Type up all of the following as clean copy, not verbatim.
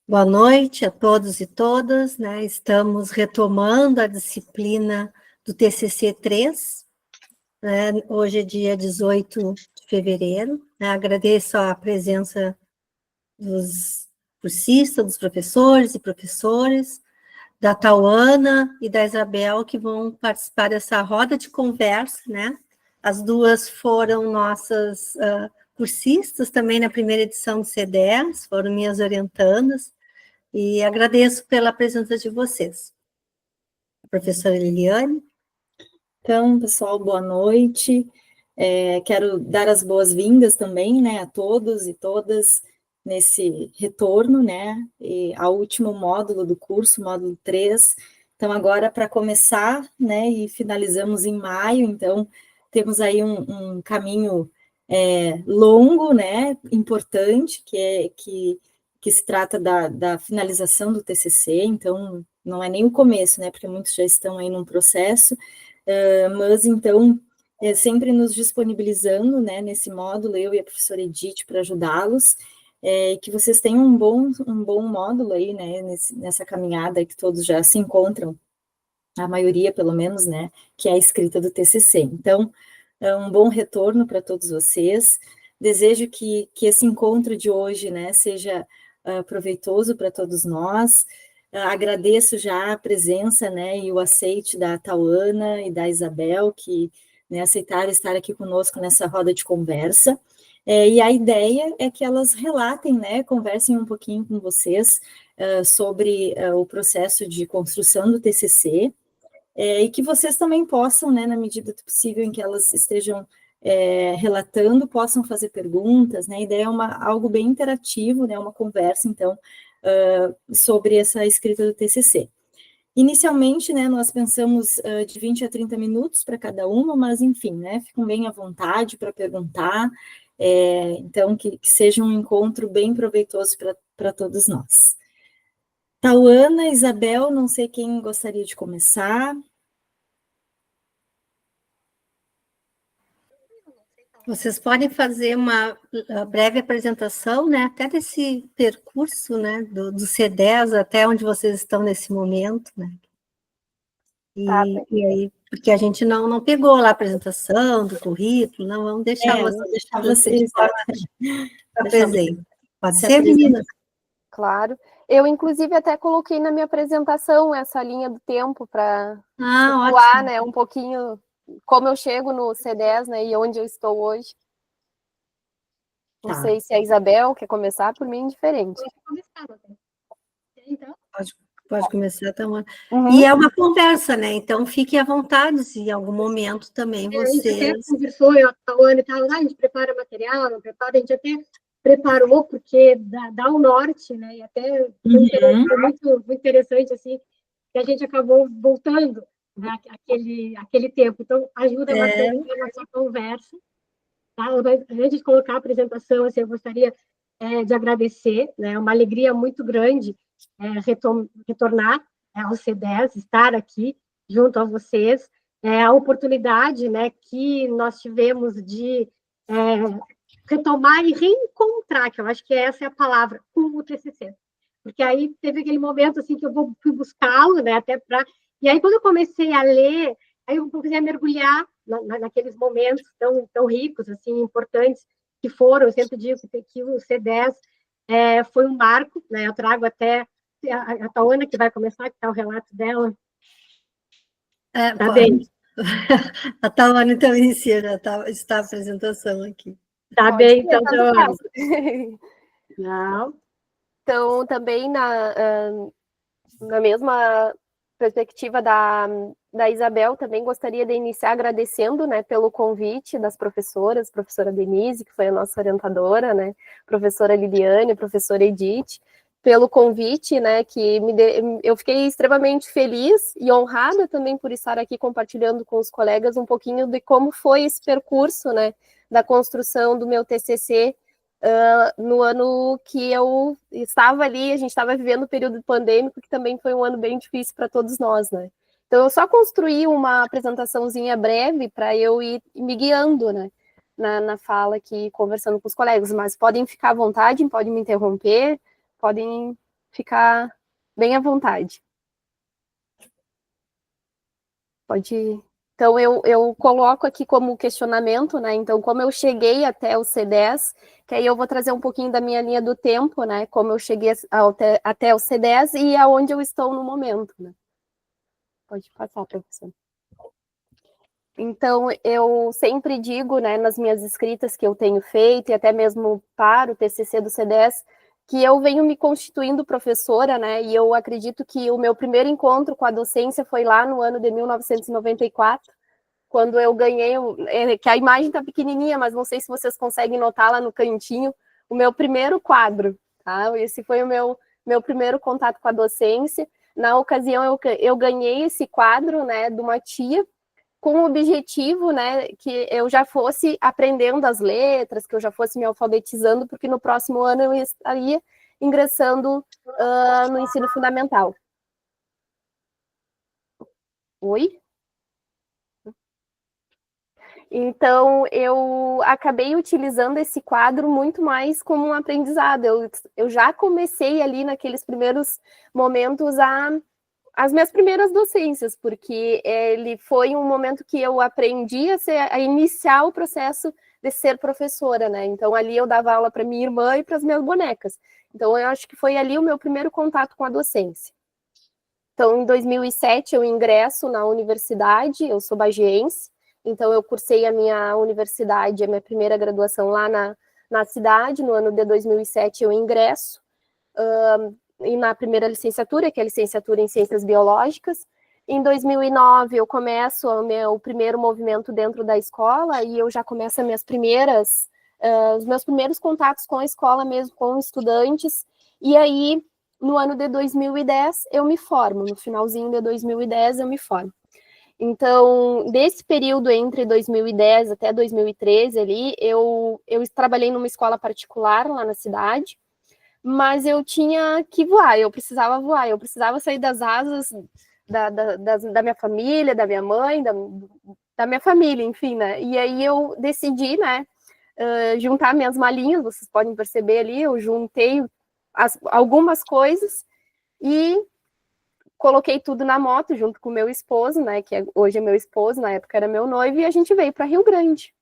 Boa noite a todos e todas, né? Estamos retomando a disciplina do TCC 3, né? Hoje é dia 18 de fevereiro, né? Agradeço a presença dos cursistas, dos professores e professoras, da Tauana e da Isabel, que vão participar dessa roda de conversa, né? As duas foram nossas cursistas também na primeira edição do C10, foram minhas orientandas, e agradeço pela presença de vocês. A professora Liliane. Então, pessoal, boa noite. Quero dar as boas-vindas também, né, a todos e todas nesse retorno, né, ao último módulo do curso, módulo 3. Então, agora, para começar, né, e finalizamos em maio, então, temos aí um caminho longo, né, importante, que se trata da finalização do TCC, então, não é nem o começo, né, porque muitos já estão aí num processo, mas, então, sempre nos disponibilizando, né, nesse módulo, eu e a professora Edith, para ajudá-los, que vocês tenham um bom módulo aí, né, nessa caminhada que todos já se encontram, a maioria, pelo menos, né, que é a escrita do TCC. Então, um bom retorno para todos vocês. Desejo que esse encontro de hoje, né, seja proveitoso para todos nós. Agradeço já a presença, né, e o aceite da Tauana e da Isabel, que, né, aceitaram estar aqui conosco nessa roda de conversa. E a ideia é que elas relatem, né, conversem um pouquinho com vocês sobre o processo de construção do TCC, e que vocês também possam, né, na medida do possível em que elas estejam relatando, possam fazer perguntas, né, a ideia é algo bem interativo, né, uma conversa, então, sobre essa escrita do TCC. Inicialmente, né, nós pensamos de 20 a 30 minutos para cada uma, mas, enfim, né, ficam bem à vontade para perguntar, então, que seja um encontro bem proveitoso para todos nós. Tauana, Isabel, não sei quem gostaria de começar. Vocês podem fazer uma breve apresentação, né, até desse percurso, né, do C10 até onde vocês estão nesse momento, né? E aí, porque a gente não pegou lá a apresentação do currículo, não, vamos deixar vocês apresentem. Pode ser, meninas? Claro. Eu, inclusive, até coloquei na minha apresentação essa linha do tempo para situar, né, um pouquinho como eu chego no C10, né, e onde eu estou hoje. Não sei se a Isabel quer começar, por mim, diferente. Então, pode começar, Tamara. E é uma conversa, né? Então, fiquem à vontade, se em algum momento também vocês... A gente até conversou, eu, a Tauana e tal, a gente prepara material, não prepara, a gente até preparou, porque dá o norte, né? E até foi muito interessante, assim, que a gente acabou voltando, né, aquele tempo. Então, ajuda bastante a nossa conversa. Tá? Antes de colocar a apresentação, assim, eu gostaria de agradecer, né? É uma alegria muito grande retornar ao C10, estar aqui junto a vocês, a oportunidade, né, que nós tivemos de retomar e reencontrar, que eu acho que essa é a palavra, com o TCC. Porque aí teve aquele momento assim que eu fui buscá-lo, né, até para... E aí, quando eu comecei a ler, aí eu comecei a mergulhar naqueles momentos tão ricos, assim, importantes, que foram, eu sempre digo que o C10 foi um marco, né, eu trago até a Tauana, que vai começar, que está o relato dela. Tá bem. A Tauana, então, inicia, já está a apresentação aqui. Tá Pode bem, ser, então, Tauana. Não. Então, também na mesma perspectiva da Isabel, também gostaria de iniciar agradecendo, né, pelo convite das professoras, professora Denise, que foi a nossa orientadora, né, professora Liliane, professora Edith, pelo convite, né, que eu fiquei extremamente feliz e honrada também por estar aqui compartilhando com os colegas um pouquinho de como foi esse percurso, né, da construção do meu TCC, no ano que eu estava ali, a gente estava vivendo o período pandêmico, que também foi um ano bem difícil para todos nós, né? Então, eu só construí uma apresentaçãozinha breve para eu ir me guiando, né, na fala aqui, conversando com os colegas, mas podem ficar à vontade, podem me interromper, podem ficar bem à vontade. Pode ir. Então, eu coloco aqui como questionamento, né? Então, como eu cheguei até o C10, que aí eu vou trazer um pouquinho da minha linha do tempo, né? Como eu cheguei até o C10 e aonde eu estou no momento, né? Pode passar, professor. Então, eu sempre digo, né, nas minhas escritas que eu tenho feito, e até mesmo para o TCC do C10, que eu venho me constituindo professora, né, e eu acredito que o meu primeiro encontro com a docência foi lá no ano de 1994, quando eu ganhei, que a imagem está pequenininha, mas não sei se vocês conseguem notar lá no cantinho, o meu primeiro quadro, tá? Esse foi o meu primeiro contato com a docência. Na ocasião, eu ganhei esse quadro, né, de uma tia, com o objetivo, né, que eu já fosse aprendendo as letras, que eu já fosse me alfabetizando, porque no próximo ano eu estaria ingressando no ensino fundamental. Oi? Então, eu acabei utilizando esse quadro muito mais como um aprendizado. Eu já comecei ali naqueles primeiros momentos as minhas primeiras docências, porque ele foi um momento que eu aprendi a iniciar o processo de ser professora, né? Então, ali eu dava aula para minha irmã e para as minhas bonecas. Então, eu acho que foi ali o meu primeiro contato com a docência. Então, em 2007, eu ingresso na universidade, eu sou bagiense, então eu cursei a minha universidade, a minha primeira graduação lá na cidade, no ano de 2007 eu ingresso, e na primeira licenciatura, que é a licenciatura em Ciências Biológicas. Em 2009, eu começo o meu primeiro movimento dentro da escola e eu já começo os meus primeiros contatos com a escola mesmo, com estudantes. E aí, no ano de 2010, eu me formo. No finalzinho de 2010, eu me formo. Então, desse período entre 2010 até 2013 ali, eu trabalhei numa escola particular lá na cidade, mas eu tinha que voar, eu precisava sair das asas da minha família, da minha mãe, da minha família, enfim, né? E aí eu decidi, né, juntar minhas malinhas, vocês podem perceber ali, eu juntei algumas coisas e coloquei tudo na moto junto com o meu esposo, né, que hoje é meu esposo, na época era meu noivo, e a gente veio para Rio Grande.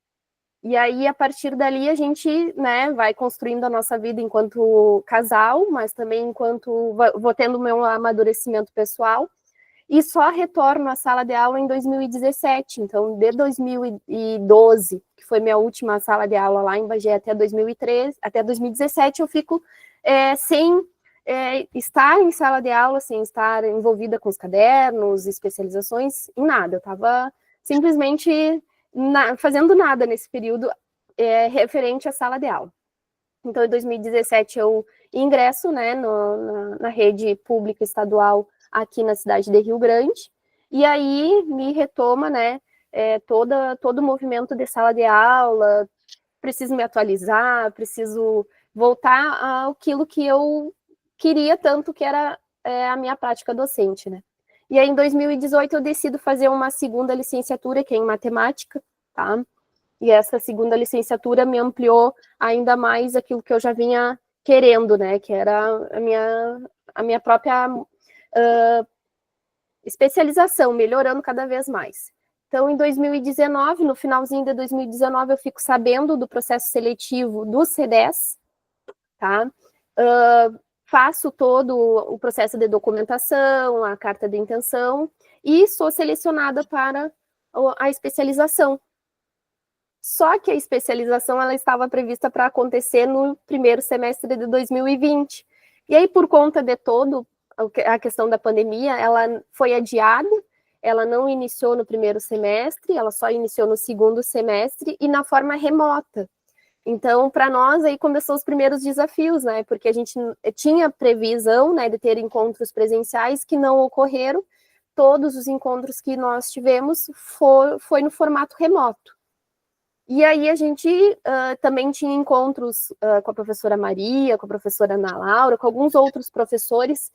E aí, a partir dali, a gente, né, vai construindo a nossa vida enquanto casal, mas também enquanto vou tendo o meu amadurecimento pessoal, e só retorno à sala de aula em 2017. Então, de 2012, que foi minha última sala de aula lá em Bagé, até 2013, até 2017, eu fico sem estar em sala de aula, sem estar envolvida com os cadernos, especializações, em nada. Eu estava simplesmente fazendo nada nesse período referente à sala de aula. Então, em 2017, eu ingresso, né, na rede pública estadual aqui na cidade de Rio Grande, e aí me retoma, né, todo o movimento de sala de aula, preciso me atualizar, preciso voltar àquilo que eu queria tanto, que era a minha prática docente, né. E aí, em 2018, eu decido fazer uma segunda licenciatura, que é em matemática, tá? E essa segunda licenciatura me ampliou ainda mais aquilo que eu já vinha querendo, né? Que era a minha própria especialização, melhorando cada vez mais. Então, em 2019, no finalzinho de 2019, eu fico sabendo do processo seletivo do C10, tá? Faço todo o processo de documentação, a carta de intenção, e sou selecionada para a especialização. Só que a especialização ela estava prevista para acontecer no primeiro semestre de 2020. E aí, por conta de todo a questão da pandemia, ela foi adiada, ela não iniciou no primeiro semestre, ela só iniciou no segundo semestre e na forma remota. Então, para nós, aí começou os primeiros desafios, né? Porque a gente tinha previsão, né, de ter encontros presenciais que não ocorreram. Todos os encontros que nós tivemos foi no formato remoto. E aí a gente também tinha encontros com a professora Maria, com a professora Ana Laura, com alguns outros professores,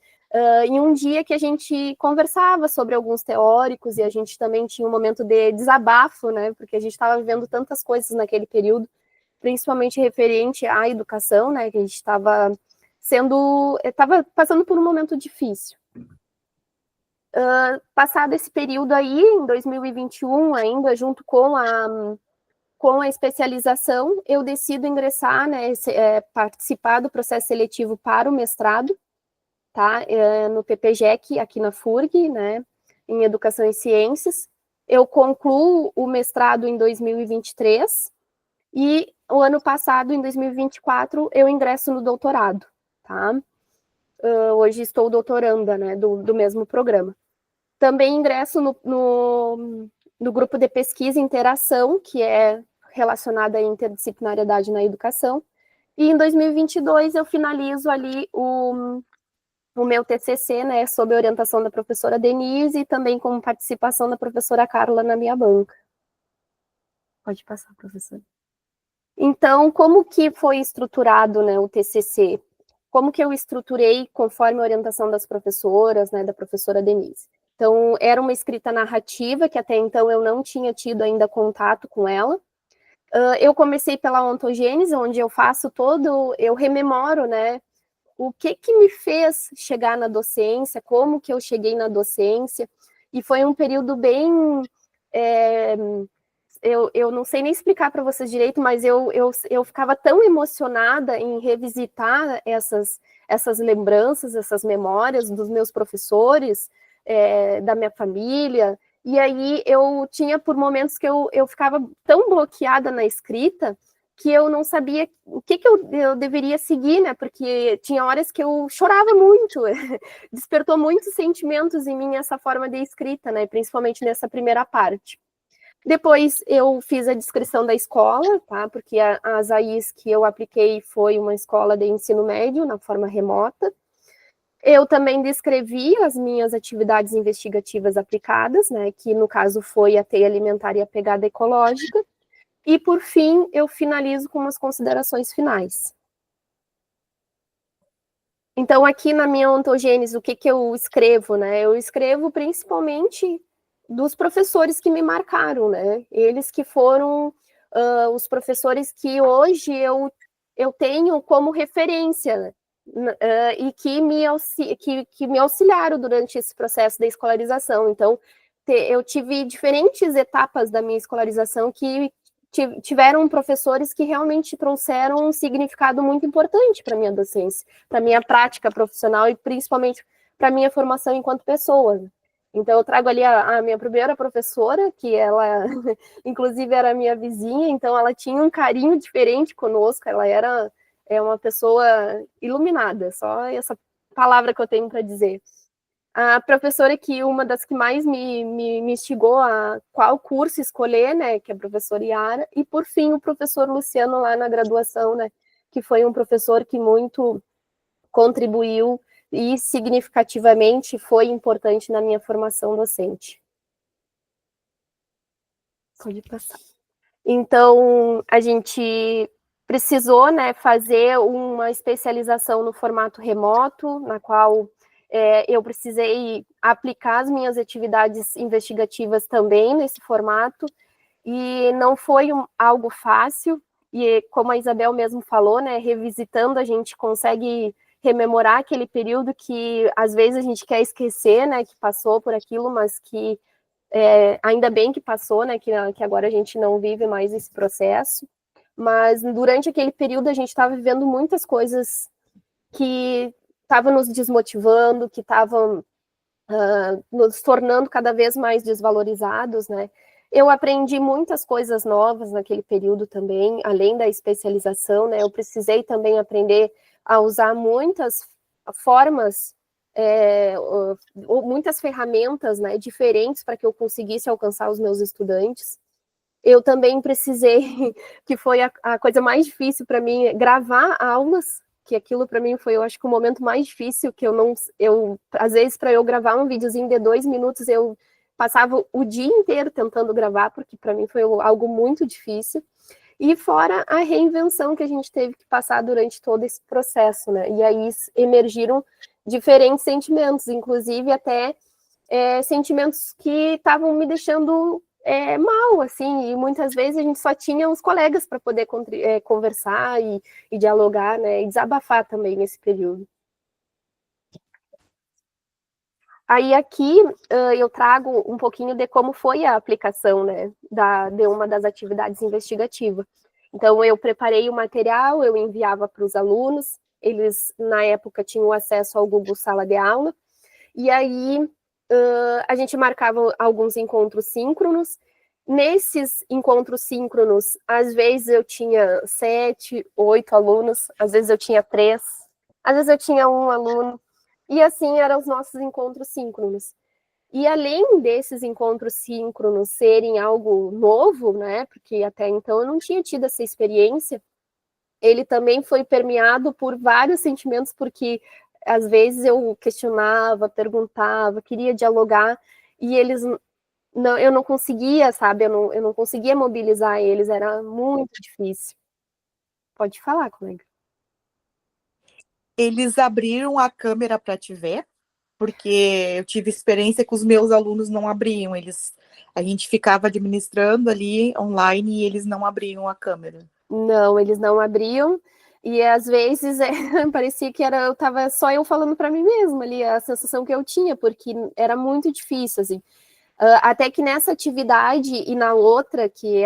em um dia que a gente conversava sobre alguns teóricos e a gente também tinha um momento de desabafo, né? Porque a gente estava vivendo tantas coisas naquele período, principalmente referente à educação, né, que a gente estava estava passando por um momento difícil. Passado esse período aí, em 2021 ainda, junto com a especialização, eu decido ingressar, né, participar do processo seletivo para o mestrado, tá, no PPGEC, aqui na FURG, né, em Educação e Ciências. Eu concluo o mestrado em 2023 e o ano passado, em 2024, eu ingresso no doutorado, tá? Hoje estou doutoranda, né, do mesmo programa. Também ingresso no grupo de pesquisa e interação, que é relacionada à interdisciplinariedade na educação. E em 2022 eu finalizo ali o meu TCC, né, sob a orientação da professora Denise e também com participação da professora Carla na minha banca. Pode passar, professora. Então, como que foi estruturado, né, o TCC? Como que eu estruturei conforme a orientação das professoras, né, da professora Denise? Então, era uma escrita narrativa, que até então eu não tinha tido ainda contato com ela. Eu comecei pela ontogênese, onde eu rememoro, né, o que me fez chegar na docência, como que eu cheguei na docência, e foi um período bem... eu não sei nem explicar para vocês direito, mas eu ficava tão emocionada em revisitar essas lembranças, essas memórias dos meus professores, da minha família, e aí eu tinha por momentos que eu ficava tão bloqueada na escrita que eu não sabia o que eu deveria seguir, né, porque tinha horas que eu chorava muito, despertou muitos sentimentos em mim essa forma de escrita, né, principalmente nessa primeira parte. Depois eu fiz a descrição da escola, tá, porque a ZAIS que eu apliquei foi uma escola de ensino médio, na forma remota. Eu também descrevi as minhas atividades investigativas aplicadas, né, que no caso foi a teia alimentar e a pegada ecológica, e por fim eu finalizo com umas considerações finais. Então aqui na minha ontogênese, o que eu escrevo, né, eu escrevo principalmente dos professores que me marcaram, né, eles que foram os professores que hoje eu tenho como referência, né? E que me auxiliaram durante esse processo da escolarização. Então, eu tive diferentes etapas da minha escolarização que tiveram professores que realmente trouxeram um significado muito importante para a minha docência, para a minha prática profissional e principalmente para a minha formação enquanto pessoa. Então, eu trago ali a minha primeira professora, que ela, inclusive, era minha vizinha, então ela tinha um carinho diferente conosco, ela era uma pessoa iluminada, só essa palavra que eu tenho para dizer. A professora que uma das que mais me instigou a qual curso escolher, né, que é a professora Yara, e por fim o professor Luciano lá na graduação, né, que foi um professor que muito contribuiu e significativamente foi importante na minha formação docente. Pode passar. Então, a gente precisou, né, fazer uma especialização no formato remoto, na qual eu precisei aplicar as minhas atividades investigativas também nesse formato, e não foi algo fácil, e como a Isabel mesmo falou, né, revisitando a gente consegue rememorar aquele período que às vezes a gente quer esquecer, né, que passou por aquilo, mas que ainda bem que passou, né, que agora a gente não vive mais esse processo, mas durante aquele período a gente estava vivendo muitas coisas que estavam nos desmotivando, que estavam nos tornando cada vez mais desvalorizados, né. Eu aprendi muitas coisas novas naquele período também, além da especialização, né, eu precisei também aprender a usar muitas formas, muitas ferramentas, né, diferentes para que eu conseguisse alcançar os meus estudantes. Eu também precisei, que foi a coisa mais difícil para mim, gravar aulas, que aquilo para mim foi, eu acho que o momento mais difícil, que às vezes, para eu gravar um videozinho de 2 minutos, eu passava o dia inteiro tentando gravar, porque para mim foi algo muito difícil. E fora a reinvenção que a gente teve que passar durante todo esse processo, né? E aí emergiram diferentes sentimentos, inclusive até sentimentos que estavam me deixando mal, assim, e muitas vezes a gente só tinha os colegas para poder conversar e dialogar, né, e desabafar também nesse período. Aí aqui eu trago um pouquinho de como foi a aplicação, né, de uma das atividades investigativas. Então, eu preparei o material, eu enviava para os alunos, eles, na época, tinham acesso ao Google Sala de Aula, e aí a gente marcava alguns encontros síncronos. Nesses encontros síncronos, às vezes eu tinha 7, 8 alunos, às vezes eu tinha 3, às vezes eu tinha 1 aluno, e assim eram os nossos encontros síncronos. E além desses encontros síncronos serem algo novo, né, porque até então eu não tinha tido essa experiência, ele também foi permeado por vários sentimentos, porque às vezes eu questionava, perguntava, queria dialogar, e eles não, eu não conseguia, sabe, eu não conseguia mobilizar eles, era muito difícil. Pode falar, colega. Eles abriram a câmera para te ver? Porque eu tive experiência que os meus alunos não abriam, a gente ficava administrando ali online e eles não abriam a câmera. Não, eles não abriam, e às vezes parecia que eu estava só eu falando para mim mesma ali, a sensação que eu tinha, porque era muito difícil, assim. Até que nessa atividade e na outra, que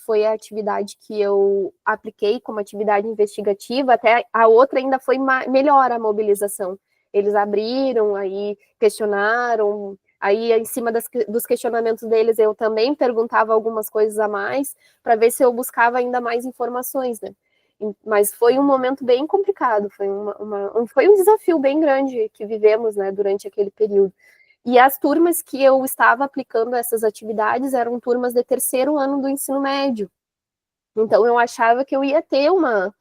foi a atividade que eu apliquei como atividade investigativa, até a outra ainda foi melhor a mobilização. Eles abriram, aí questionaram, aí em cima dos questionamentos deles eu também perguntava algumas coisas a mais, para ver se eu buscava ainda mais informações, né? Mas foi um momento bem complicado, foi um desafio bem grande que vivemos, né, durante aquele período. E as turmas que eu estava aplicando essas atividades eram turmas de 3º ano do ensino médio. Então, eu achava que eu ia ter uma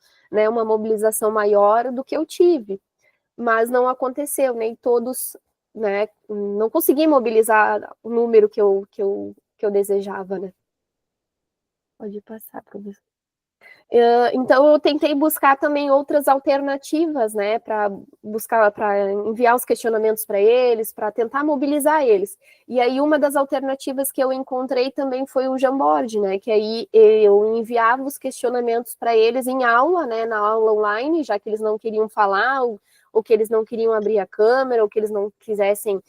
mobilização maior do que eu tive. Mas não aconteceu, nem todos, né, não consegui mobilizar o número que eu desejava, né. Pode passar, professor. Então, eu tentei buscar também outras alternativas, né, para enviar os questionamentos para eles, para tentar mobilizar eles. E aí, uma das alternativas que eu encontrei também foi o Jamboard, né, que aí eu enviava os questionamentos para eles em aula, né, na aula online, já que eles não queriam falar, ou que eles não queriam abrir a câmera, ou que eles não quisessem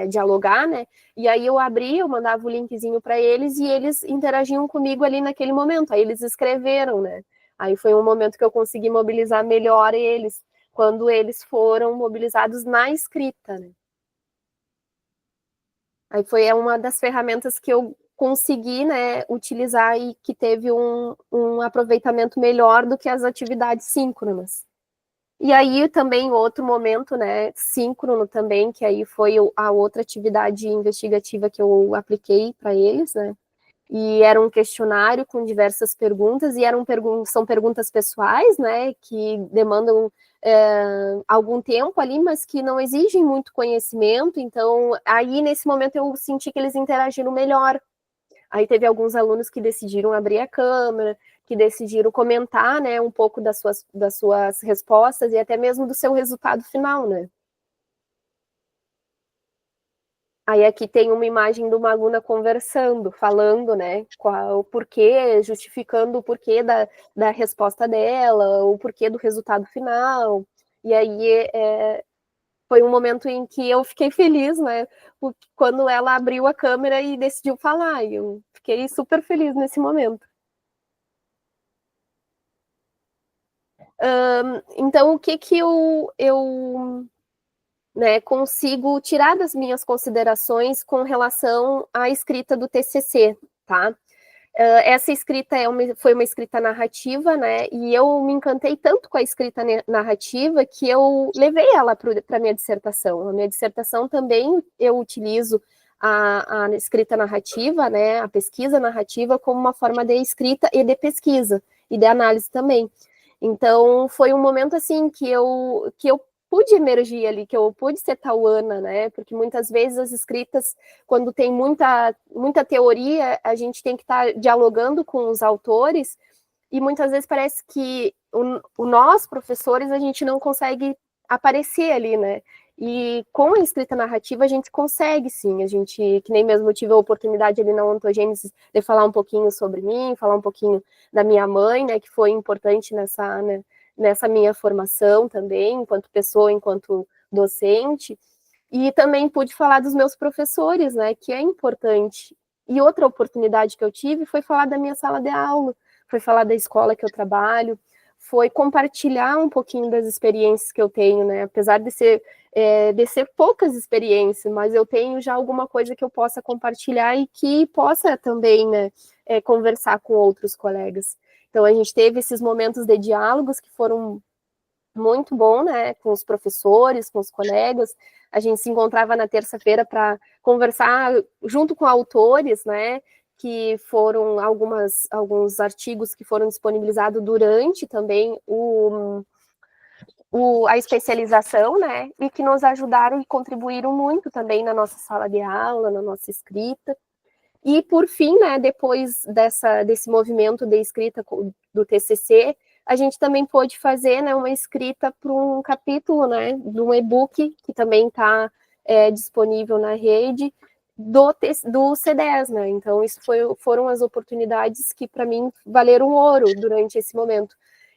dialogar, né? E aí eu abria, eu mandava o linkzinho para eles e eles interagiam comigo ali naquele momento. Aí eles escreveram, né? Aí foi um momento que eu consegui mobilizar melhor eles, quando eles foram mobilizados na escrita, né? Aí foi uma das ferramentas que eu consegui, né, utilizar e que teve um aproveitamento melhor do que as atividades síncronas. E aí também outro momento, né, síncrono também, que aí foi a outra atividade investigativa que eu apliquei para eles, né, e era um questionário com diversas perguntas, e são perguntas pessoais, né, que demandam algum tempo ali, mas que não exigem muito conhecimento, então aí nesse momento eu senti que eles interagiram melhor. Aí teve alguns alunos que decidiram abrir a câmera, que decidiram comentar, né, um pouco das suas respostas e até mesmo do seu resultado final, né. Aí aqui tem uma imagem de uma aluna conversando, falando, né, o porquê, justificando o porquê da resposta dela, o porquê do resultado final. E aí foi um momento em que eu fiquei feliz, né, quando ela abriu a câmera e decidiu falar, e eu fiquei super feliz nesse momento. Então, o que eu né, consigo tirar das minhas considerações com relação à escrita do TCC, tá? Essa escrita foi uma escrita narrativa, né, e eu me encantei tanto com a escrita narrativa que eu levei ela para a minha dissertação. A minha dissertação também eu utilizo a escrita narrativa, né, a pesquisa narrativa como uma forma de escrita e de pesquisa, e de análise também. Então, foi um momento, assim, que eu pude emergir ali, que eu pude ser tauana, né, porque muitas vezes as escritas, quando tem muita teoria, a gente tem que estar dialogando com os autores, e muitas vezes parece que nós, professores, a gente não consegue aparecer ali, né, E com a escrita narrativa a gente consegue, sim, que nem mesmo eu tive a oportunidade ali na Ontogênesis de falar um pouquinho sobre mim, falar um pouquinho da minha mãe, né, que foi importante nessa minha formação também, enquanto pessoa, enquanto docente, e também pude falar dos meus professores, né, que é importante. E outra oportunidade que eu tive foi falar da minha sala de aula, foi falar da escola que eu trabalho, foi compartilhar um pouquinho das experiências que eu tenho, né, apesar de ser poucas experiências, mas eu tenho já alguma coisa que eu possa compartilhar e que possa também, né, conversar com outros colegas. Então, a gente teve esses momentos de diálogos que foram muito bom, né, com os professores, com os colegas. A gente se encontrava na terça-feira para conversar junto com autores, né, que foram alguns artigos que foram disponibilizados durante também a especialização, né, e que nos ajudaram e contribuíram muito também na nossa sala de aula, na nossa escrita. E, por fim, né, depois desse movimento de escrita do TCC, a gente também pôde fazer, né, uma escrita para um capítulo, né, de um e-book, que também está disponível na rede, do C10, né, então isso foram as oportunidades que, para mim, valeram ouro durante esse momento.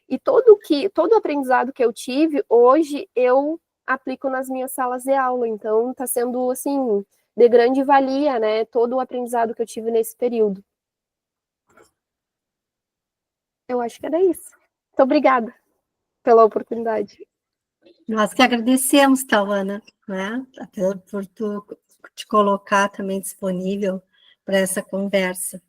E todo o aprendizado que eu tive, hoje, eu aplico nas minhas salas de aula, então está sendo, assim, de grande valia, né, todo o aprendizado que eu tive nesse período. Eu acho que era isso. Muito obrigada pela oportunidade. Nós que agradecemos, Tauana, né, por tu te colocar também disponível para essa conversa.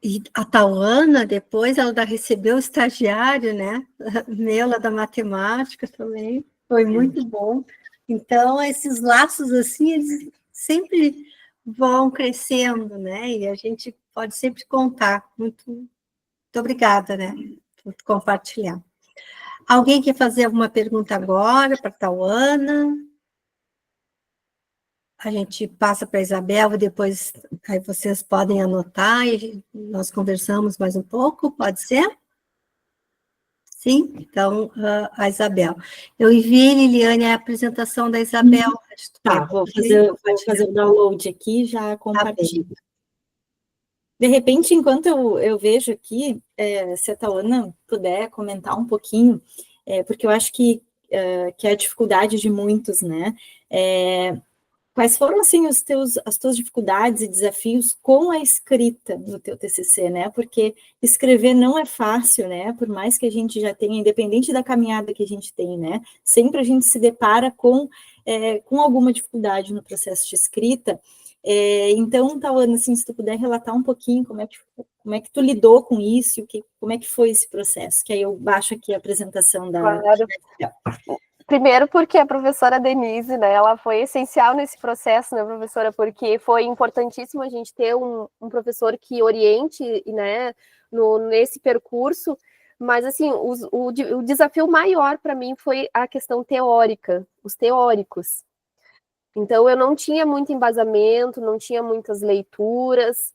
E a Tauana, depois, ela recebeu o estagiário, né, meu, lá da matemática também, foi muito bom. Então, esses laços, assim, eles sempre vão crescendo, né, e a gente pode sempre contar. Muito obrigada, né, por compartilhar. Alguém quer fazer alguma pergunta agora para a Tauana? A gente passa para a Isabel, e depois aí vocês podem anotar e nós conversamos mais um pouco, pode ser? Sim? Então, a Isabel. Eu enviei, Liliane, a apresentação da Isabel. Tá, vou fazer o download aqui e já compartilho. De repente, enquanto eu vejo aqui, se a Tauana puder comentar um pouquinho, porque eu acho que é a dificuldade de muitos, né? Quais foram, assim, as tuas dificuldades e desafios com a escrita no teu TCC, né? Porque escrever não é fácil, né? Por mais que a gente já tenha, independente da caminhada que a gente tem, né? Sempre a gente se depara com alguma dificuldade no processo de escrita. Então, Tauana, assim, se tu puder relatar um pouquinho como é que tu lidou com isso, como é que foi esse processo, que aí eu baixo aqui a apresentação da... Claro. Primeiro porque a professora Denise, né, ela foi essencial nesse processo, né, professora, porque foi importantíssimo a gente ter um professor que oriente, né, nesse percurso, mas, assim, o desafio maior para mim foi a questão teórica, os teóricos. Então, eu não tinha muito embasamento, não tinha muitas leituras.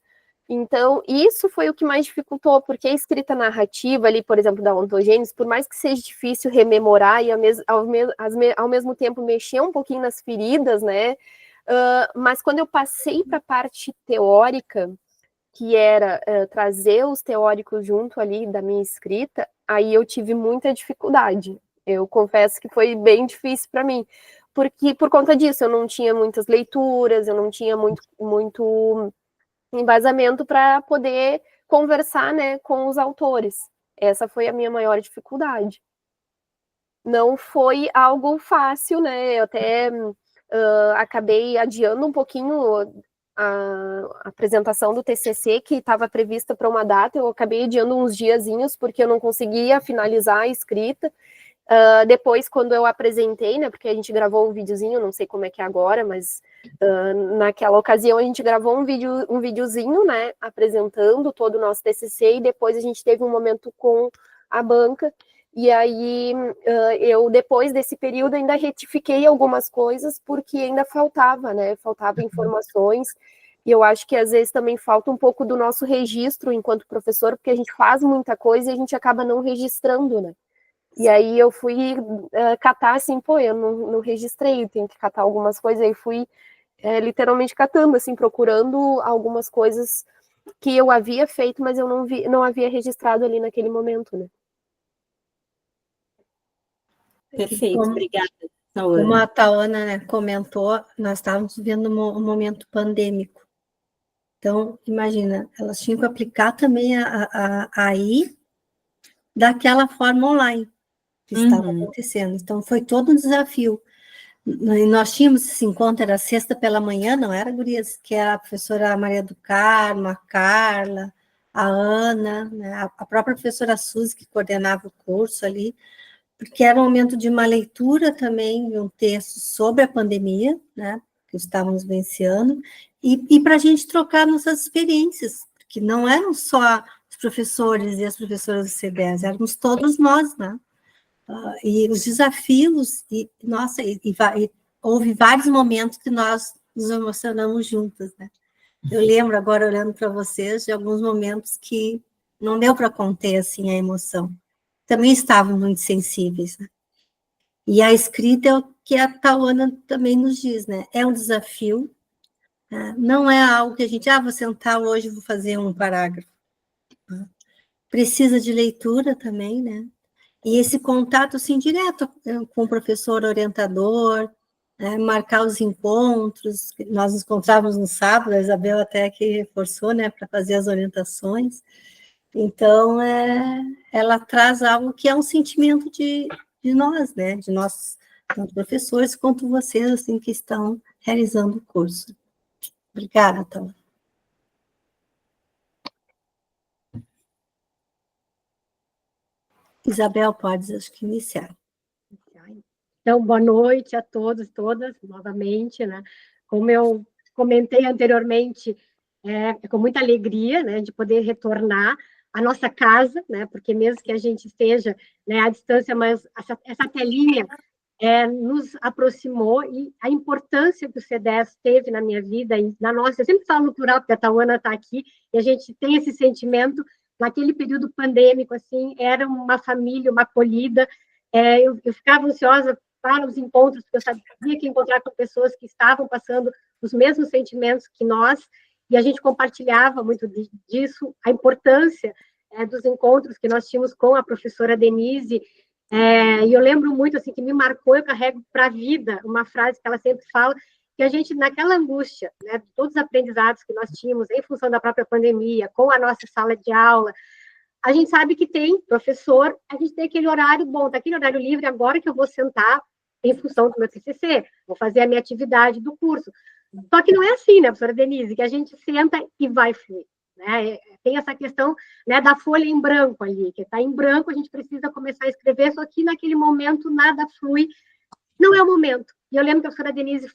Então, isso foi o que mais dificultou, porque a escrita narrativa ali, por exemplo, da Ontogênesis, por mais que seja difícil rememorar e ao mesmo tempo mexer um pouquinho nas feridas, né? Mas quando eu passei para a parte teórica, que era trazer os teóricos junto ali da minha escrita, aí eu tive muita dificuldade. Eu confesso que foi bem difícil para mim, porque por conta disso eu não tinha muitas leituras, eu não tinha muito embasamento para poder conversar, né, com os autores. Essa foi a minha maior dificuldade. Não foi algo fácil, né? Eu até acabei adiando um pouquinho a apresentação do TCC, que estava prevista para uma data, eu acabei adiando uns diazinhos, porque eu não conseguia finalizar a escrita. Depois, quando eu apresentei, né, porque a gente gravou um videozinho, não sei como é que é agora, mas naquela ocasião a gente gravou um videozinho, né, apresentando todo o nosso TCC, e depois a gente teve um momento com a banca, e aí eu, depois desse período, ainda retifiquei algumas coisas, porque ainda faltava, né, faltava informações, e eu acho que às vezes também falta um pouco do nosso registro enquanto professor, porque a gente faz muita coisa e a gente acaba não registrando, né. E aí eu fui catar, assim, pô, eu não registrei, eu tenho que catar algumas coisas, aí fui literalmente catando, assim, procurando algumas coisas que eu havia feito, mas eu não havia registrado ali naquele momento, né? Perfeito, obrigada, Como a Tawana. Tawana, né, comentou, nós estávamos vivendo um momento pandêmico. Então, imagina, elas tinham que aplicar também aí daquela forma online que estava acontecendo. Então, foi todo um desafio. E nós tínhamos esse encontro, era sexta pela manhã, não era, gurias? Que era a professora Maria do Carmo, a Carla, a Ana, né, a própria professora Suzy, que coordenava o curso ali, porque era um momento de uma leitura também de um texto sobre a pandemia, né, que estávamos vivenciando, e para a gente trocar nossas experiências, porque não eram só os professores e as professoras do CBS, éramos todos nós, né? E os desafios, nossa, houve vários momentos que nós nos emocionamos juntas, né? Eu lembro agora, olhando para vocês, de alguns momentos que não deu para conter, assim, a emoção. Também estavam muito sensíveis, né? E a escrita é o que a Tawana também nos diz, né? É um desafio, né? Não é algo que a gente, vou sentar hoje, vou fazer um parágrafo. Precisa de leitura também, né? E esse contato, assim, direto com o professor orientador, né? Marcar os encontros, nós nos encontrávamos no sábado, a Isabel até que reforçou, né, para fazer as orientações. Então, ela traz algo que é um sentimento de nós, né? De nós, tanto professores quanto vocês, assim, que estão realizando o curso. Obrigada, Tom. Isabel, pode, acho que iniciar. Então, boa noite a todos e todas, novamente, né? Como eu comentei anteriormente, é com muita alegria, né, de poder retornar à nossa casa, né, porque mesmo que a gente esteja, né, à distância, mas essa telinha nos aproximou, e a importância que o CDS teve na minha vida e na nossa, eu sempre falo no plural, porque a Tawana está aqui, e a gente tem esse sentimento, naquele período pandêmico, assim, era uma família, uma acolhida, eu ficava ansiosa para os encontros, porque eu sabia que ia encontrar com pessoas que estavam passando os mesmos sentimentos que nós, e a gente compartilhava muito disso, a importância dos encontros que nós tínhamos com a professora Denise, e eu lembro muito, assim, que me marcou, eu carrego para a vida, uma frase que ela sempre fala, que a gente, naquela angústia, né, de todos os aprendizados que nós tínhamos em função da própria pandemia, com a nossa sala de aula, a gente sabe que tem professor, a gente tem aquele horário bom, tá aquele horário livre agora que eu vou sentar em função do meu TCC, vou fazer a minha atividade do curso. Só que não é assim, né, professora Denise, que a gente senta e vai fluir, né? Tem essa questão, né, da folha em branco ali, que está em branco, a gente precisa começar a escrever, só que naquele momento nada flui, não é o momento. E eu lembro que a professora Denise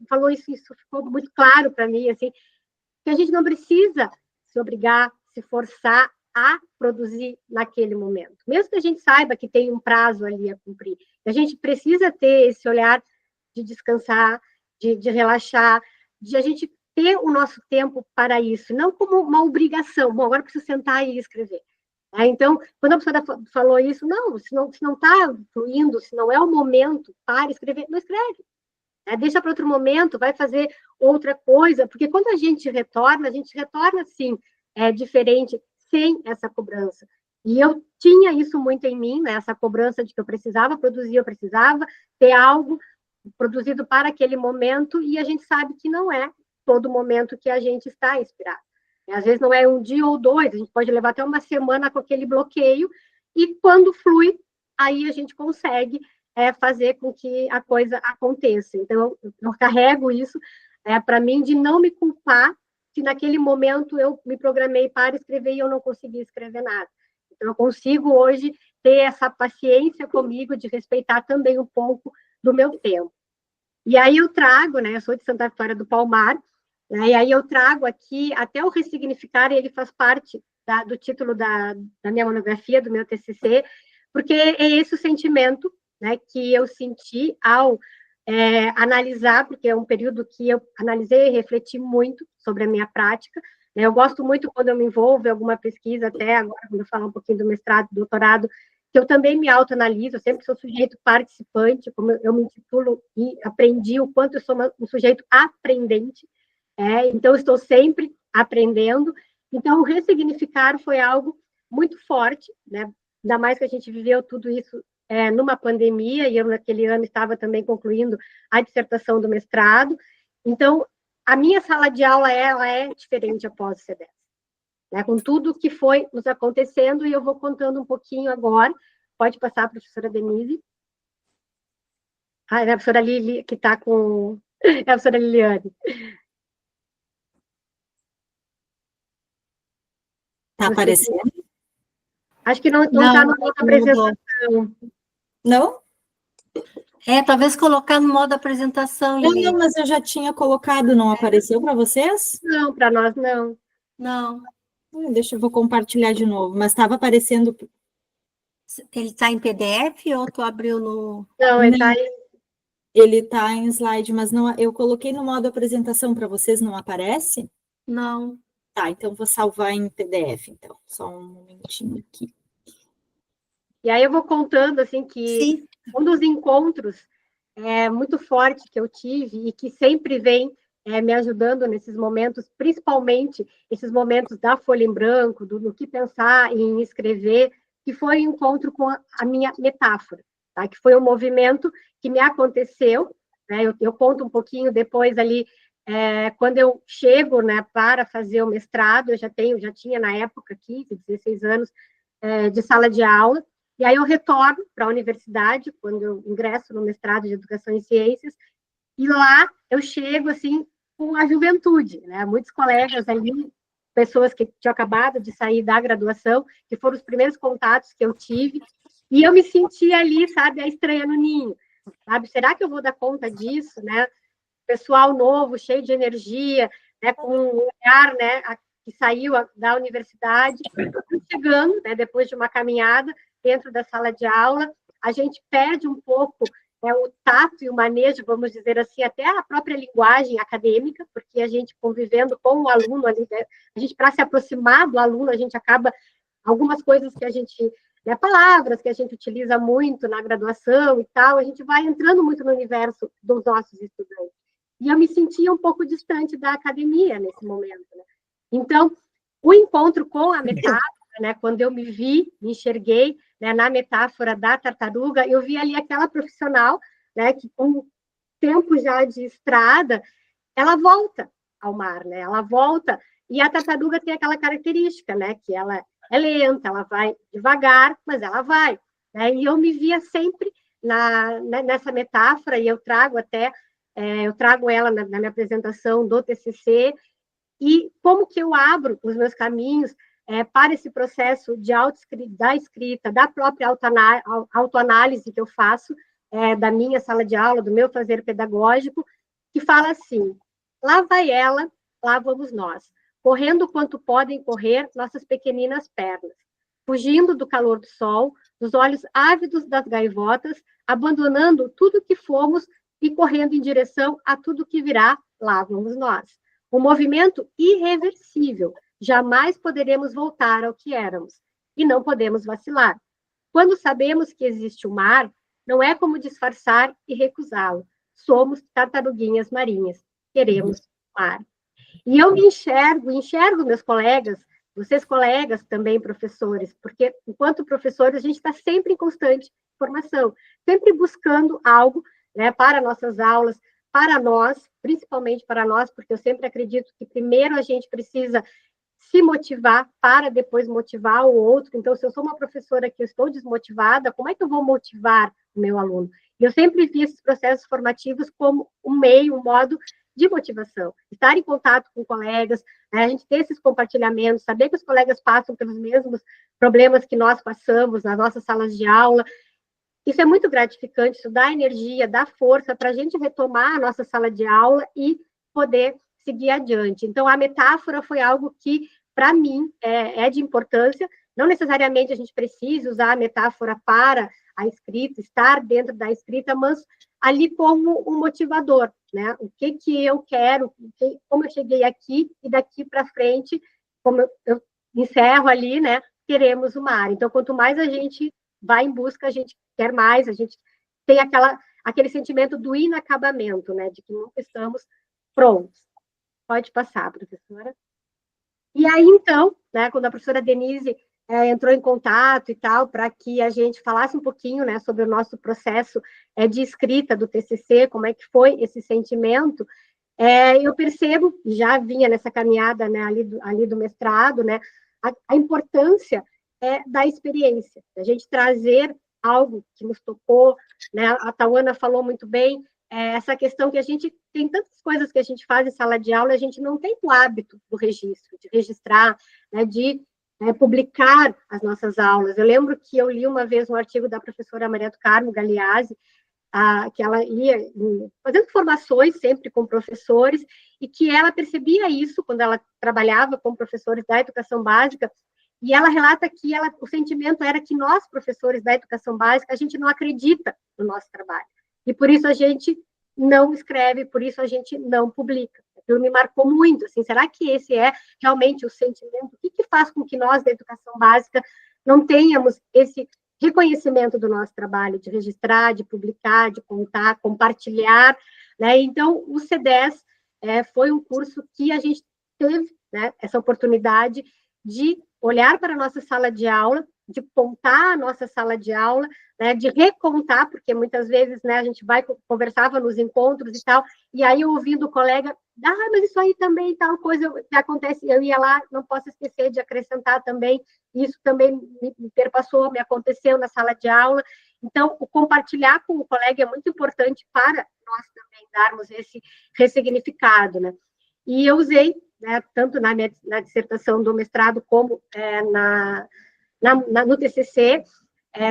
falou isso ficou muito claro para mim, assim, que a gente não precisa se obrigar, se forçar a produzir naquele momento. Mesmo que a gente saiba que tem um prazo ali a cumprir, a gente precisa ter esse olhar de descansar, de relaxar, de a gente ter o nosso tempo para isso, não como uma obrigação. Bom, agora eu preciso sentar e escrever. Então, quando a professora falou isso, não, se não está fluindo, se não é o momento para escrever, não escreve. Deixa para outro momento, vai fazer outra coisa, porque quando a gente retorna assim, diferente, sem essa cobrança. E eu tinha isso muito em mim, né, essa cobrança de que eu precisava produzir, eu precisava ter algo produzido para aquele momento, e a gente sabe que não é todo momento que a gente está inspirado. Às vezes não é um dia ou dois, a gente pode levar até uma semana com aquele bloqueio, e quando flui, aí a gente consegue fazer com que a coisa aconteça. Então, eu carrego isso para mim, de não me culpar se naquele momento eu me programei para escrever e eu não consegui escrever nada. Então, eu consigo hoje ter essa paciência comigo de respeitar também um pouco do meu tempo. E aí eu trago, né, eu sou de Santa Vitória do Palmar, né, e aí eu trago aqui, até o ressignificar, ele faz parte do título da minha monografia, do meu TCC, porque é esse o sentimento, né, que eu senti ao analisar, porque é um período que eu analisei e refleti muito sobre a minha prática, né, eu gosto muito quando eu me envolvo em alguma pesquisa, até agora, quando eu falo um pouquinho do mestrado, doutorado, que eu também me autoanaliso, eu sempre sou sujeito participante, como eu me intitulo e aprendi o quanto eu sou um sujeito aprendente, então estou sempre aprendendo. Então, o ressignificar foi algo muito forte, né? Ainda mais que a gente viveu tudo isso numa pandemia, e eu naquele ano estava também concluindo a dissertação do mestrado. Então, a minha sala de aula ela é diferente após o CDES, né? Com tudo que foi nos acontecendo, e eu vou contando um pouquinho agora. Pode passar, professora Denise. É a professora Lili, que está com... É a professora Liliane. Está aparecendo? Acho que não está no modo apresentação. Não? Talvez colocar no modo apresentação, Lili. Não, mas eu já tinha colocado, não apareceu para vocês? Não, para nós não. Não. Deixa eu vou compartilhar de novo, mas estava aparecendo... Ele está em PDF ou tu abriu no... Não, ele está em... Ele está em slide, mas não, eu coloquei no modo apresentação para vocês, não aparece? Não. Tá, então vou salvar em PDF, então. Só um momentinho aqui. E aí eu vou contando, assim, que Sim. Um dos encontros muito forte que eu tive e que sempre vem me ajudando nesses momentos, principalmente esses momentos da folha em branco, do que pensar em escrever, que foi o encontro com a minha metáfora, tá? Que foi um movimento que me aconteceu, né? Eu conto um pouquinho depois ali, quando eu chego, né, para fazer o mestrado, eu já tinha na época 15, 16 anos de sala de aula, e aí eu retorno para a universidade, quando eu ingresso no mestrado de Educação em Ciências, e lá eu chego, assim, com a juventude, né? Muitos colegas ali, pessoas que tinham acabado de sair da graduação, que foram os primeiros contatos que eu tive, e eu me senti ali, sabe, a estranha no ninho, sabe? Será que eu vou dar conta disso, né? Pessoal novo, cheio de energia, né? Com um olhar, né? Que saiu da universidade, chegando, né? Depois de uma caminhada dentro da sala de aula, a gente perde um pouco o tato e o manejo, vamos dizer assim, até a própria linguagem acadêmica, porque a gente convivendo com o aluno ali, né, a gente, para se aproximar do aluno, a gente acaba, algumas coisas que a gente, né, palavras que a gente utiliza muito na graduação e tal, a gente vai entrando muito no universo dos nossos estudantes. E eu me sentia um pouco distante da academia nesse momento, né? Então, o encontro com a metáfora, né, quando eu me enxerguei, né, na metáfora da tartaruga, eu vi ali aquela profissional, né, que com tempo já de estrada, ela volta ao mar, né? Ela volta, e a tartaruga tem aquela característica, né, que ela é lenta, ela vai devagar, mas ela vai, né? E eu me via sempre nessa metáfora, e eu trago ela na minha apresentação do TCC, e como que eu abro os meus caminhos para esse processo da escrita, da própria autoanálise que eu faço, da minha sala de aula, do meu fazer pedagógico, que fala assim: lá vai ela, lá vamos nós, correndo quanto podem correr nossas pequeninas pernas, fugindo do calor do sol, dos olhos ávidos das gaivotas, abandonando tudo que fomos e correndo em direção a tudo que virá, lá vamos nós. Um movimento irreversível, jamais poderemos voltar ao que éramos, e não podemos vacilar. Quando sabemos que existe o mar, não é como disfarçar e recusá-lo. Somos tartaruguinhas marinhas, queremos o mar. E eu me enxergo meus colegas, vocês colegas também professores, porque enquanto professores a gente está sempre em constante formação, sempre buscando algo, né, para nossas aulas, para nós, principalmente para nós, porque eu sempre acredito que primeiro a gente precisa se motivar para depois motivar o outro. Então, se eu sou uma professora que eu estou desmotivada, como é que eu vou motivar o meu aluno? E eu sempre vi esses processos formativos como um meio, um modo de motivação. Estar em contato com colegas, né, a gente ter esses compartilhamentos, saber que os colegas passam pelos mesmos problemas que nós passamos nas nossas salas de aula. Isso é muito gratificante, isso dá energia, dá força para a gente retomar a nossa sala de aula e poder seguir adiante. Então, a metáfora foi algo que, para mim, é de importância. Não necessariamente a gente precisa usar a metáfora para a escrita, estar dentro da escrita, mas ali como um motivador, né? O que eu quero, como eu cheguei aqui e daqui para frente, como eu encerro ali, né? Queremos o mar. Então, quanto mais a gente vai em busca, a gente quer mais, a gente tem aquele sentimento do inacabamento, né, de que nunca estamos prontos. Pode passar, professora. E aí, então, né, quando a professora Denise entrou em contato e tal, para que a gente falasse um pouquinho, né, sobre o nosso processo de escrita do TCC, como é que foi esse sentimento, eu percebo, já vinha nessa caminhada, né, ali do mestrado, né, a importância da experiência, a gente trazer algo que nos tocou, né, a Tauana falou muito bem, essa questão que a gente tem tantas coisas que a gente faz em sala de aula, a gente não tem o hábito do registro, de registrar, né, de publicar as nossas aulas. Eu lembro que eu li uma vez um artigo da professora Maria do Carmo Galeazzi, que ela ia fazendo formações sempre com professores, e que ela percebia isso quando ela trabalhava com professores da educação básica, e ela relata que o sentimento era que nós, professores da educação básica, a gente não acredita no nosso trabalho, e por isso a gente não escreve, por isso a gente não publica. Aquilo me marcou muito, assim, será que esse é realmente o sentimento? O que faz com que nós, da educação básica, não tenhamos esse reconhecimento do nosso trabalho, de registrar, de publicar, de contar, compartilhar, né? Então, o C10 foi um curso que a gente teve, né, essa oportunidade de olhar para a nossa sala de aula, de contar a nossa sala de aula, né, de recontar, porque muitas vezes, né, a gente conversava nos encontros e tal, e aí eu ouvindo o colega, mas isso aí também tal coisa que acontece, eu ia lá, não posso esquecer de acrescentar também, isso também me perpassou, me aconteceu na sala de aula. Então, o compartilhar com o colega é muito importante para nós também darmos esse ressignificado, né? E eu usei, né, tanto na dissertação do mestrado como no TCC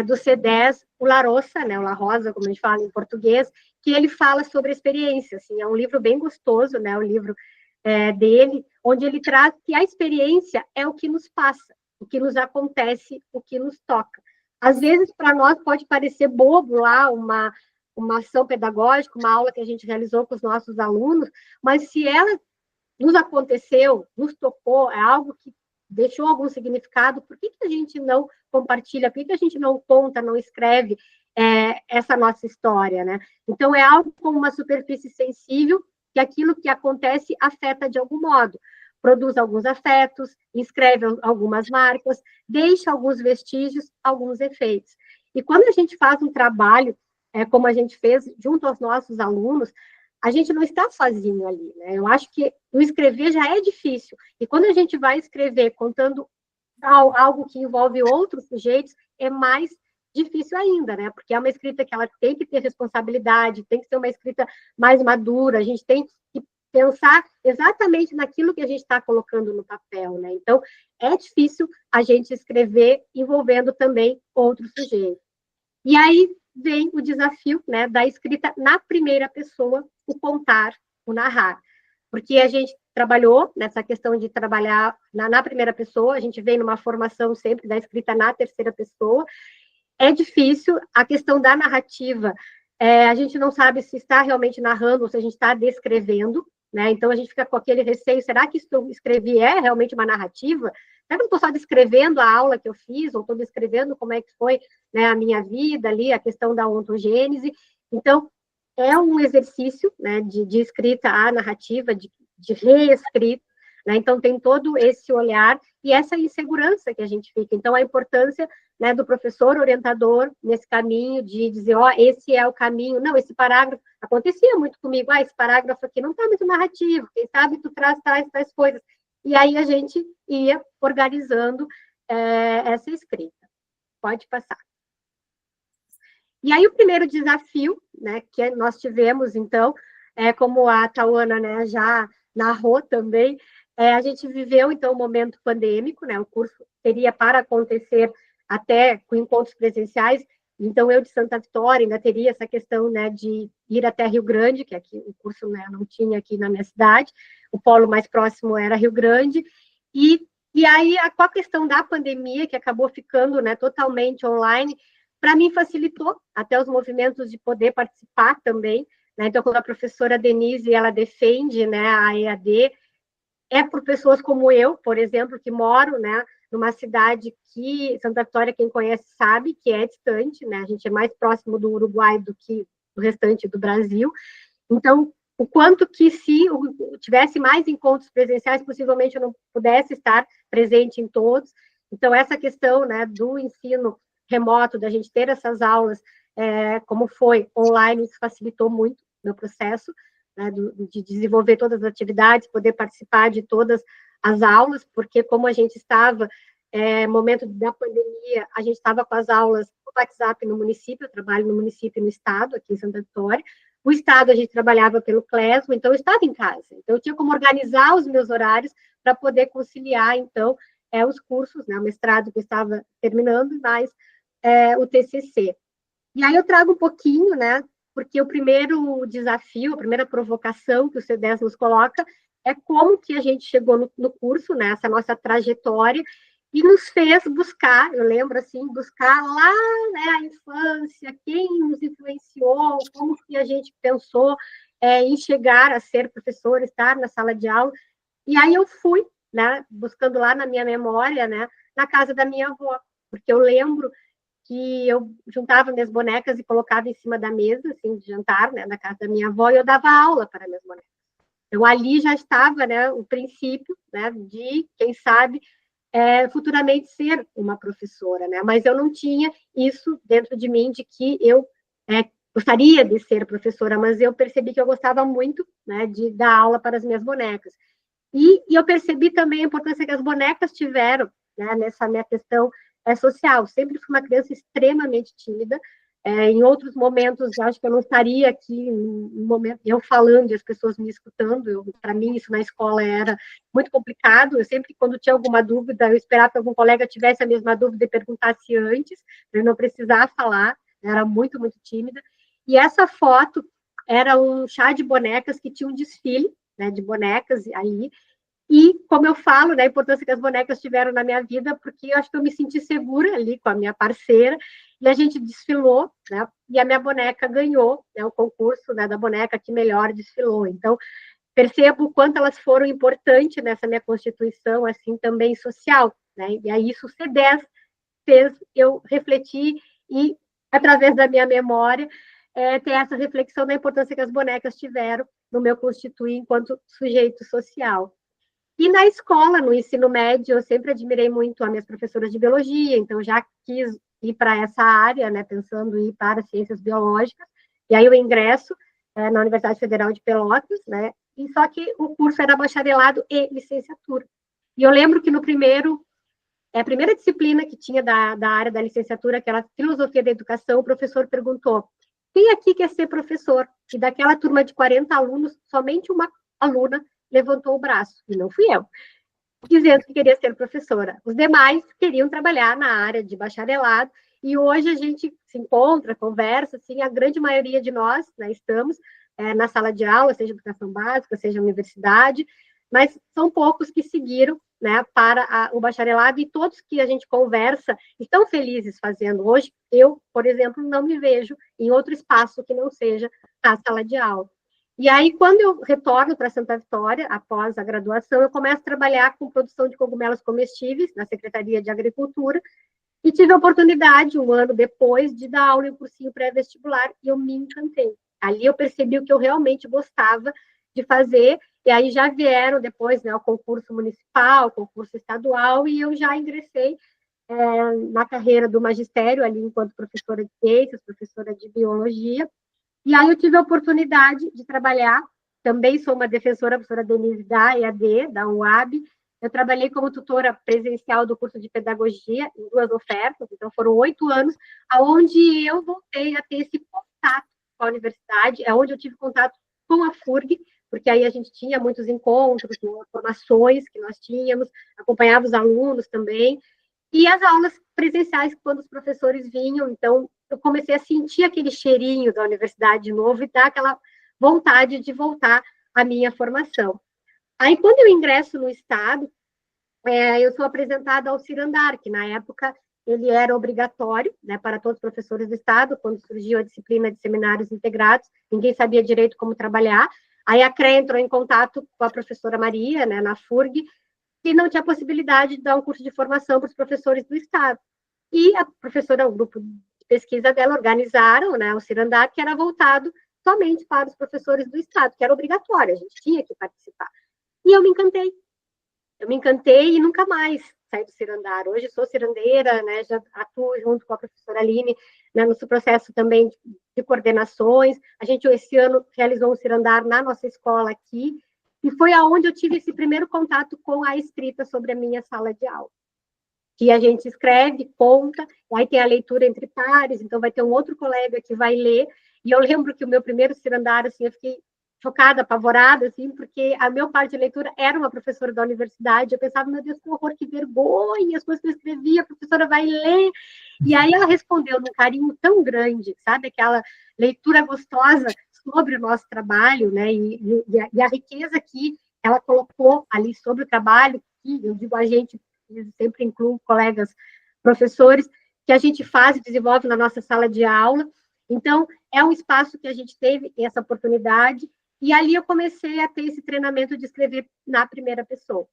do C10, o La Rosa, né, o La Rosa, como a gente fala em português, que ele fala sobre a experiência, assim, é um livro bem gostoso, né, o livro dele, onde ele traz que a experiência é o que nos passa, o que nos acontece, o que nos toca. Às vezes, para nós, pode parecer bobo lá uma ação pedagógica, uma aula que a gente realizou com os nossos alunos, mas se ela nos aconteceu, nos tocou, é algo que deixou algum significado, por que a gente não compartilha, por que a gente não conta, não escreve essa nossa história, né? Então, é algo como uma superfície sensível, que aquilo que acontece afeta de algum modo, produz alguns afetos, inscreve algumas marcas, deixa alguns vestígios, alguns efeitos. E quando a gente faz um trabalho, como a gente fez junto aos nossos alunos, a gente não está sozinho ali, né? Eu acho que o escrever já é difícil. E quando a gente vai escrever contando algo que envolve outros sujeitos, é mais difícil ainda, né? Porque é uma escrita que ela tem que ter responsabilidade, tem que ser uma escrita mais madura, a gente tem que pensar exatamente naquilo que a gente está colocando no papel, né? Então, é difícil a gente escrever envolvendo também outros sujeitos. E aí vem o desafio, né, da escrita na primeira pessoa, o contar, o narrar. Porque a gente trabalhou nessa questão de trabalhar na primeira pessoa, a gente vem numa formação sempre da escrita na terceira pessoa. É difícil, a questão da narrativa, a gente não sabe se está realmente narrando ou se a gente está descrevendo, né? Então a gente fica com aquele receio, será que isso que eu escrevi é realmente uma narrativa? Será que eu estou só descrevendo a aula que eu fiz, ou estou descrevendo como é que foi, né, a minha vida ali, a questão da ontogênese? Então, é um exercício, né, de escrita à narrativa, de reescrita, né? Então, tem todo esse olhar e essa insegurança que a gente fica. Então, a importância, né, do professor orientador nesse caminho de dizer, esse é o caminho. Não, esse parágrafo, acontecia muito comigo, esse parágrafo aqui não está muito narrativo, quem sabe tu traz tais coisas. E aí a gente ia organizando essa escrita. Pode passar. E aí o primeiro desafio, né, que nós tivemos, então, como a Tauana, né, já narrou também, a gente viveu, então, o momento pandêmico, né, o curso teria para acontecer até com encontros presenciais, então eu de Santa Vitória ainda teria essa questão, né, de ir até Rio Grande, que aqui o curso, né, não tinha aqui na minha cidade, o polo mais próximo era Rio Grande, e aí com a questão da pandemia, que acabou ficando, né, totalmente online, para mim facilitou até os movimentos de poder participar também, né? Então, quando a professora Denise, ela defende, né, a EAD, por pessoas como eu, por exemplo, que moro, né, numa cidade que, Santa Vitória, quem conhece sabe que é distante, né? A gente é mais próximo do Uruguai do que do restante do Brasil. Então, o quanto que se eu tivesse mais encontros presenciais, possivelmente eu não pudesse estar presente em todos. Então, essa questão, né, do ensino remoto, da gente ter essas aulas, como foi online, isso facilitou muito o meu processo, né, de desenvolver todas as atividades, poder participar de todas as aulas, porque como a gente estava, momento da pandemia, a gente estava com as aulas no WhatsApp no município, eu trabalho no município e no estado, aqui em Santa Vitória. O estado a gente trabalhava pelo Clesmo, então eu estava em casa. Então eu tinha como organizar os meus horários para poder conciliar, então, os cursos, né, o mestrado que eu estava terminando, mais o TCC. E aí eu trago um pouquinho, né, porque o primeiro desafio, a primeira provocação que o C10 nos coloca é como que a gente chegou no curso, né, essa nossa trajetória, e nos fez buscar, eu lembro assim, buscar lá, né, a infância, quem nos influenciou, como que a gente pensou em chegar a ser professor, estar na sala de aula. E aí eu fui, né, buscando lá na minha memória, né, na casa da minha avó, porque eu lembro que eu juntava minhas bonecas e colocava em cima da mesa, assim, de jantar, né, na casa da minha avó, e eu dava aula para minhas bonecas. Então, ali já estava, né, o princípio, né, de, quem sabe, futuramente ser uma professora, né, mas eu não tinha isso dentro de mim, de que eu gostaria de ser professora, mas eu percebi que eu gostava muito, né, de dar aula para as minhas bonecas. E eu percebi também a importância que as bonecas tiveram, né, nessa minha questão social. Sempre fui uma criança extremamente tímida. Em outros momentos, acho que eu não estaria aqui, no momento, eu falando e as pessoas me escutando. Para mim, isso na escola era muito complicado. Eu sempre, quando tinha alguma dúvida, eu esperava que algum colega tivesse a mesma dúvida e perguntasse antes, para eu não precisar falar. Eu era muito, muito tímida. E essa foto era um chá de bonecas que tinha um desfile, né, de bonecas ali, e como eu falo, né, a importância que as bonecas tiveram na minha vida, porque eu acho que eu me senti segura ali com a minha parceira, e a gente desfilou, né, e a minha boneca ganhou, né, o concurso, né, da boneca que melhor desfilou. Então, percebo o quanto elas foram importantes nessa minha constituição, assim, também social, né, e aí isso o C10 fez eu refletir e, através da minha memória, ter essa reflexão da importância que as bonecas tiveram no meu constituir enquanto sujeito social. E na escola, no ensino médio, eu sempre admirei muito as minhas professoras de biologia, então já quis ir para essa área, né, pensando em ir para ciências biológicas, e aí eu ingresso na Universidade Federal de Pelotas, né, e só que o curso era bacharelado e licenciatura. E eu lembro que no a primeira disciplina que tinha da área da licenciatura, que era filosofia da educação, o professor perguntou: quem aqui quer ser professor? E daquela turma de 40 alunos, somente uma aluna levantou o braço, e não fui eu, dizendo que queria ser professora. Os demais queriam trabalhar na área de bacharelado, e hoje a gente se encontra, conversa, assim, a grande maioria de nós, né, estamos na sala de aula, seja educação básica, seja universidade, mas são poucos que seguiram, né, para o bacharelado, e todos que a gente conversa estão felizes fazendo. Hoje, eu, por exemplo, não me vejo em outro espaço que não seja a sala de aula. E aí, quando eu retorno para Santa Vitória, após a graduação, eu começo a trabalhar com produção de cogumelos comestíveis na Secretaria de Agricultura, e tive a oportunidade, um ano depois, de dar aula em cursinho pré-vestibular, e eu me encantei. Ali eu percebi o que eu realmente gostava de fazer, e aí já vieram depois, né, o concurso municipal, o concurso estadual, e eu já ingressei na carreira do magistério, ali enquanto professora de ciências, professora de biologia. E aí eu tive a oportunidade de trabalhar, também sou uma defensora, a professora Denise da EAD, da UAB. Eu trabalhei como tutora presencial do curso de pedagogia em 2 ofertas, então foram 8 anos, onde eu voltei a ter esse contato com a universidade, é onde eu tive contato com a FURG, porque aí a gente tinha muitos encontros, formações que nós tínhamos, acompanhava os alunos também, e as aulas presenciais, quando os professores vinham, então eu comecei a sentir aquele cheirinho da universidade de novo e dar aquela vontade de voltar à minha formação. Aí, quando eu ingresso no Estado, eu sou apresentada ao Cirandar, que na época ele era obrigatório, né, para todos os professores do Estado, quando surgiu a disciplina de seminários integrados, ninguém sabia direito como trabalhar. Aí a CREA entrou em contato com a professora Maria, né, na FURG, e não tinha possibilidade de dar um curso de formação para os professores do Estado. E a professora, o grupo de pesquisa dela, organizaram, né, o Cirandar, que era voltado somente para os professores do Estado, que era obrigatório, a gente tinha que participar. E eu me encantei e nunca mais saí do Cirandar. Hoje sou cirandeira, né, já atuo junto com a professora Aline, né, no processo também de coordenações. A gente, esse ano, realizou um Cirandar na nossa escola aqui, e foi aonde eu tive esse primeiro contato com a escrita sobre a minha sala de aula. Que a gente escreve, conta, aí tem a leitura entre pares, então vai ter um outro colega que vai ler, e eu lembro que o meu primeiro Cirandar, assim, eu fiquei chocada, apavorada, assim, porque a minha parte de leitura era uma professora da universidade, eu pensava, meu Deus, que horror, que vergonha, as coisas que eu escrevi, a professora vai ler, e aí ela respondeu num carinho tão grande, sabe, aquela leitura gostosa sobre o nosso trabalho, né, e a riqueza que ela colocou ali sobre o trabalho, que eu digo a gente, sempre incluo colegas professores, que a gente faz e desenvolve na nossa sala de aula. Então, é um espaço que a gente teve essa oportunidade, e ali eu comecei a ter esse treinamento de escrever na primeira pessoa,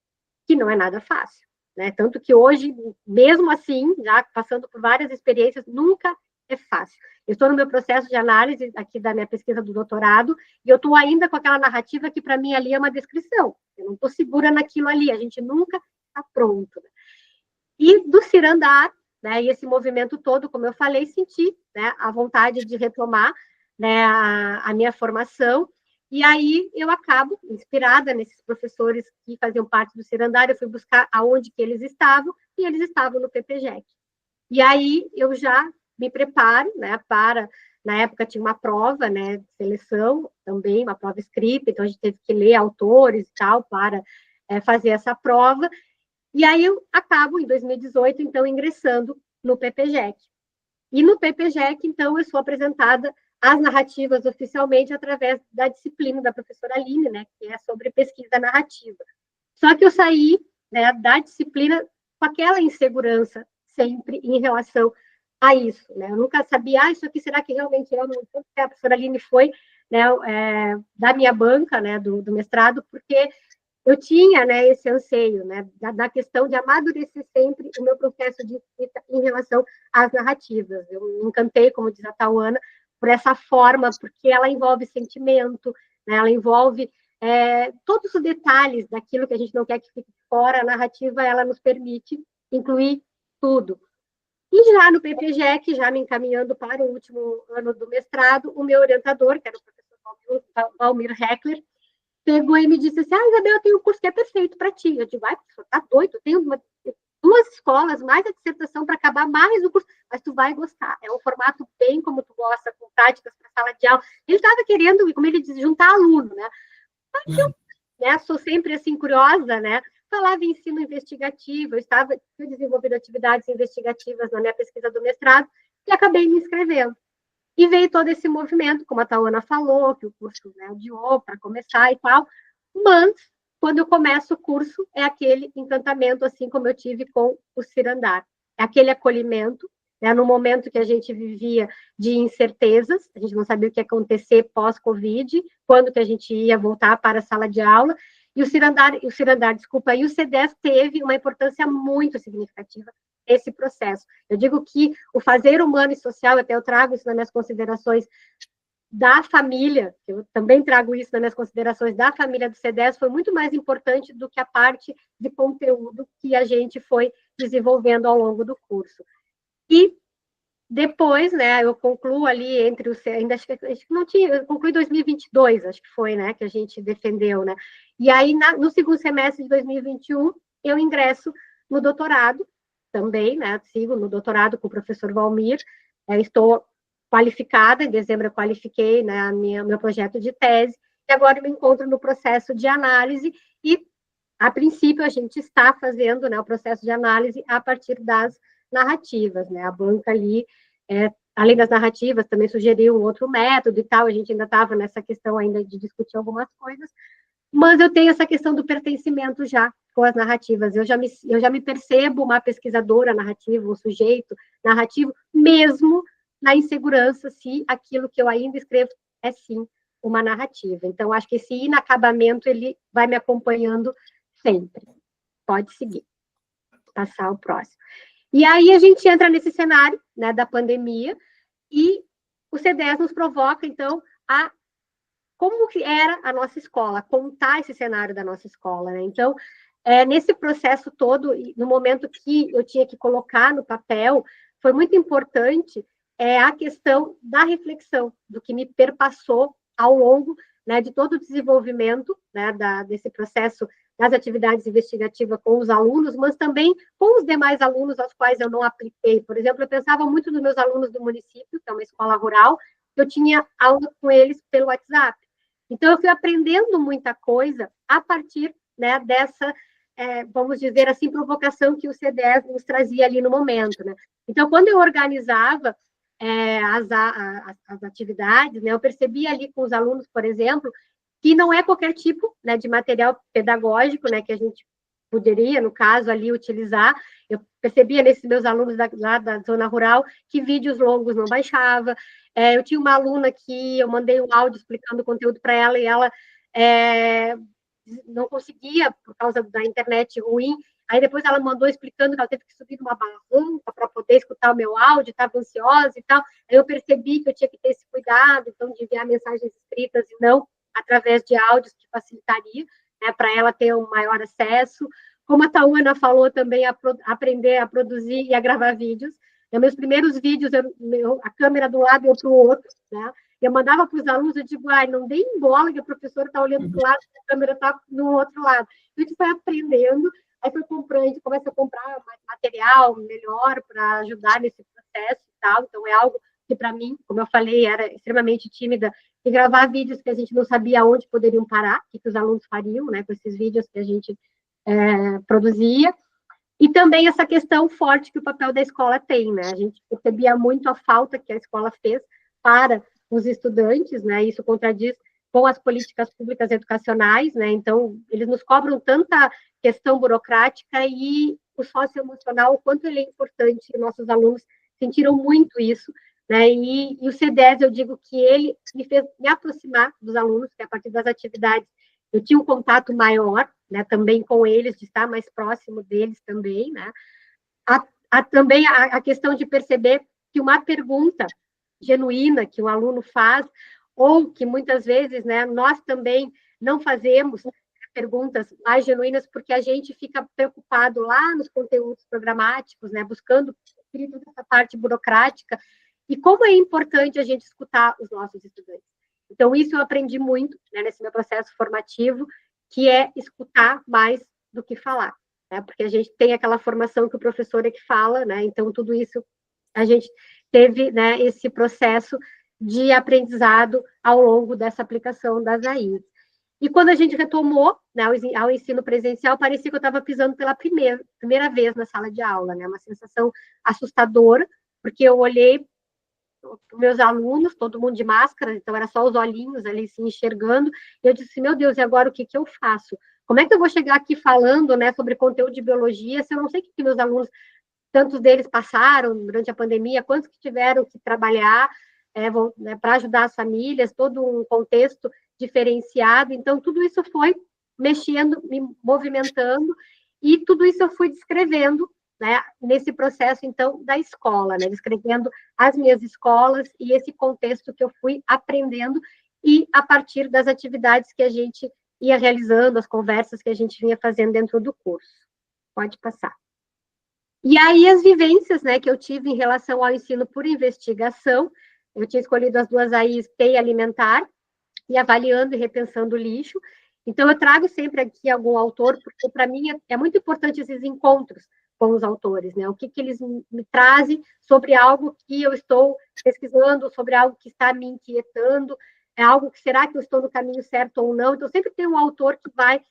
que não é nada fácil, né? Tanto que hoje, mesmo assim, já passando por várias experiências, nunca é fácil. Eu estou no meu processo de análise aqui da minha pesquisa do doutorado, e eu estou ainda com aquela narrativa que, para mim, ali é uma descrição. Eu não estou segura naquilo ali, a gente nunca está pronto. E do Cirandar, né, e esse movimento todo, como eu falei, senti, né, a vontade de retomar, né, a minha formação, e aí eu acabo, inspirada nesses professores que faziam parte do Cirandar, eu fui buscar aonde que eles estavam, e eles estavam no PPGEC. E aí eu já me preparo, né, na época tinha uma prova, né, de seleção também, uma prova escrita, então a gente teve que ler autores e tal para fazer essa prova. E aí eu acabo, em 2018, então, ingressando no PPGEC. E no PPGEC, então, eu sou apresentada às narrativas oficialmente através da disciplina da professora Aline, né, que é sobre pesquisa narrativa. Só que eu saí, né, da disciplina com aquela insegurança sempre em relação a isso, né? Eu nunca sabia, isso aqui será que realmente é? Não, a professora Aline foi, né, da minha banca, né, do mestrado, porque eu tinha, né, esse anseio, né, da questão de amadurecer sempre o meu processo de escrita em relação às narrativas. Eu me encantei, como diz a Tauana, por essa forma, porque ela envolve sentimento, né, ela envolve todos os detalhes daquilo que a gente não quer que fique fora. A narrativa, ela nos permite incluir tudo. E já no PPGEC, já me encaminhando para o último ano do mestrado, o meu orientador, que era o professor Valmir Heckler, pegou e me disse assim, Isabel, eu tenho um curso que é perfeito para ti. Eu digo, professor, tá doido, eu tenho 2 escolas, mais a dissertação para acabar, mais o curso, mas tu vai gostar. É um formato bem como tu gosta, com práticas para sala de aula. Ele estava querendo, como ele diz, juntar aluno, né? Mas eu, né, sou sempre assim curiosa, né? Falava em ensino investigativo, eu fui desenvolvendo atividades investigativas na minha pesquisa do mestrado e acabei me inscrevendo. E veio todo esse movimento, como a Tauana falou, que o curso, né, adiou para começar e tal, mas quando eu começo o curso é aquele encantamento, assim como eu tive com o Cirandar, é aquele acolhimento, né, no momento que a gente vivia de incertezas, a gente não sabia o que ia acontecer pós-Covid, quando que a gente ia voltar para a sala de aula, e o Cirandar, e o CEDES teve uma importância muito significativa esse processo. Eu digo que o fazer humano e social, até eu trago isso nas minhas considerações da família, eu também trago isso nas minhas considerações da família do CEDES, foi muito mais importante do que a parte de conteúdo que a gente foi desenvolvendo ao longo do curso. E depois, né, eu concluo ali entre os, ainda acho que não tinha, eu concluí em 2022, acho que foi, né, que a gente defendeu, né, e aí no segundo semestre de 2021, eu ingresso no doutorado, também, né, sigo no doutorado com o professor Valmir, estou qualificada, em dezembro eu qualifiquei, né, meu projeto de tese, e agora eu me encontro no processo de análise, e a princípio a gente está fazendo, né, o processo de análise a partir das narrativas, né, a banca ali, além das narrativas, também sugeriu um outro método e tal, a gente ainda estava nessa questão ainda de discutir algumas coisas, mas eu tenho essa questão do pertencimento já com as narrativas, eu já me percebo uma pesquisadora narrativa, um sujeito narrativo, mesmo na insegurança se aquilo que eu ainda escrevo é sim uma narrativa. Então, acho que esse inacabamento, ele vai me acompanhando sempre. Pode seguir. Passar o próximo. E aí a gente entra nesse cenário, né, da pandemia, e o C10 nos provoca, então, como que era a nossa escola, contar esse cenário da nossa escola, né? Então, nesse processo todo, no momento que eu tinha que colocar no papel, foi muito importante a questão da reflexão, do que me perpassou ao longo, né, de todo o desenvolvimento, né, desse processo das atividades investigativas com os alunos, mas também com os demais alunos aos quais eu não apliquei. Por exemplo, eu pensava muito nos meus alunos do município, que é uma escola rural, eu tinha aula com eles pelo WhatsApp. Então, eu fui aprendendo muita coisa a partir, né, dessa, vamos dizer assim, provocação que o C10 nos trazia ali no momento, né? Então, quando eu organizava as atividades, né, eu percebia ali com os alunos, por exemplo, que não é qualquer tipo, né, de material pedagógico, né, que a gente poderia, no caso, ali utilizar. Eu percebia nesses meus alunos lá da zona rural que vídeos longos não baixava. Eu tinha uma aluna que eu mandei um áudio explicando o conteúdo para ela e ela não conseguia, por causa da internet ruim. Aí depois ela mandou explicando que ela teve que subir numa barranca para poder escutar o meu áudio, estava ansiosa e tal. Aí eu percebi que eu tinha que ter esse cuidado, então, de enviar mensagens escritas e não através de áudios, que facilitaria, né, para ela ter um maior acesso. Como a Tauana falou também, aprender a produzir e a gravar vídeos. Meus primeiros vídeos, a câmera do lado e eu para o outro, né? Eu mandava para os alunos, eu digo, não deem bola que a professora está olhando para o lado e a câmera está no outro lado. A gente foi aprendendo, aí foi comprando, a gente começa a comprar material melhor para ajudar nesse processo e tal. Então, é algo que, para mim, como eu falei, era extremamente tímida, e gravar vídeos que a gente não sabia onde poderiam parar, o que os alunos fariam, né, com esses vídeos que a gente produzia. E também essa questão forte que o papel da escola tem, né? A gente percebia muito a falta que a escola fez para os estudantes, né? Isso contradiz com as políticas públicas educacionais, né? Então, eles nos cobram tanta questão burocrática e o socioemocional, o quanto ele é importante, nossos alunos sentiram muito isso, né? E o C10, eu digo que ele me fez me aproximar dos alunos, que a partir das atividades eu tinha um contato maior, né, também com eles, de estar mais próximo deles também, né? Também a questão de perceber que uma pergunta genuína que o aluno faz, ou que muitas vezes, né, nós também não fazemos perguntas mais genuínas porque a gente fica preocupado lá nos conteúdos programáticos, né, buscando essa parte burocrática, e como é importante a gente escutar os nossos estudantes. Então, isso eu aprendi muito, né, nesse meu processo formativo, que é escutar mais do que falar, né? Porque a gente tem aquela formação que o professor é que fala, né? Então, tudo isso a gente teve, né, esse processo de aprendizado ao longo dessa aplicação das AIs. E quando a gente retomou, né, ao ensino presencial, parecia que eu estava pisando pela primeira vez na sala de aula, né? Uma sensação assustadora, porque eu olhei meus alunos, todo mundo de máscara, então era só os olhinhos ali se enxergando, e eu disse, meu Deus, e agora o que eu faço? Como é que eu vou chegar aqui falando, né, sobre conteúdo de biologia, se eu não sei o que meus alunos, tantos deles passaram durante a pandemia, quantos que tiveram que trabalhar né, para ajudar as famílias, todo um contexto diferenciado, então tudo isso foi mexendo, me movimentando, e tudo isso eu fui descrevendo, né, nesse processo, então, da escola, né, descrevendo as minhas escolas e esse contexto que eu fui aprendendo, e a partir das atividades que a gente ia realizando, as conversas que a gente vinha fazendo dentro do curso. Pode passar. E aí, as vivências, né, que eu tive em relação ao ensino por investigação, eu tinha escolhido as duas AIs, TEI alimentar, e avaliando e repensando o lixo. Então, eu trago sempre aqui algum autor, porque para mim é muito importante esses encontros com os autores, né? O que eles me trazem sobre algo que eu estou pesquisando, sobre algo que está me inquietando, é algo que será que eu estou no caminho certo ou não? Então, sempre tem um autor que vai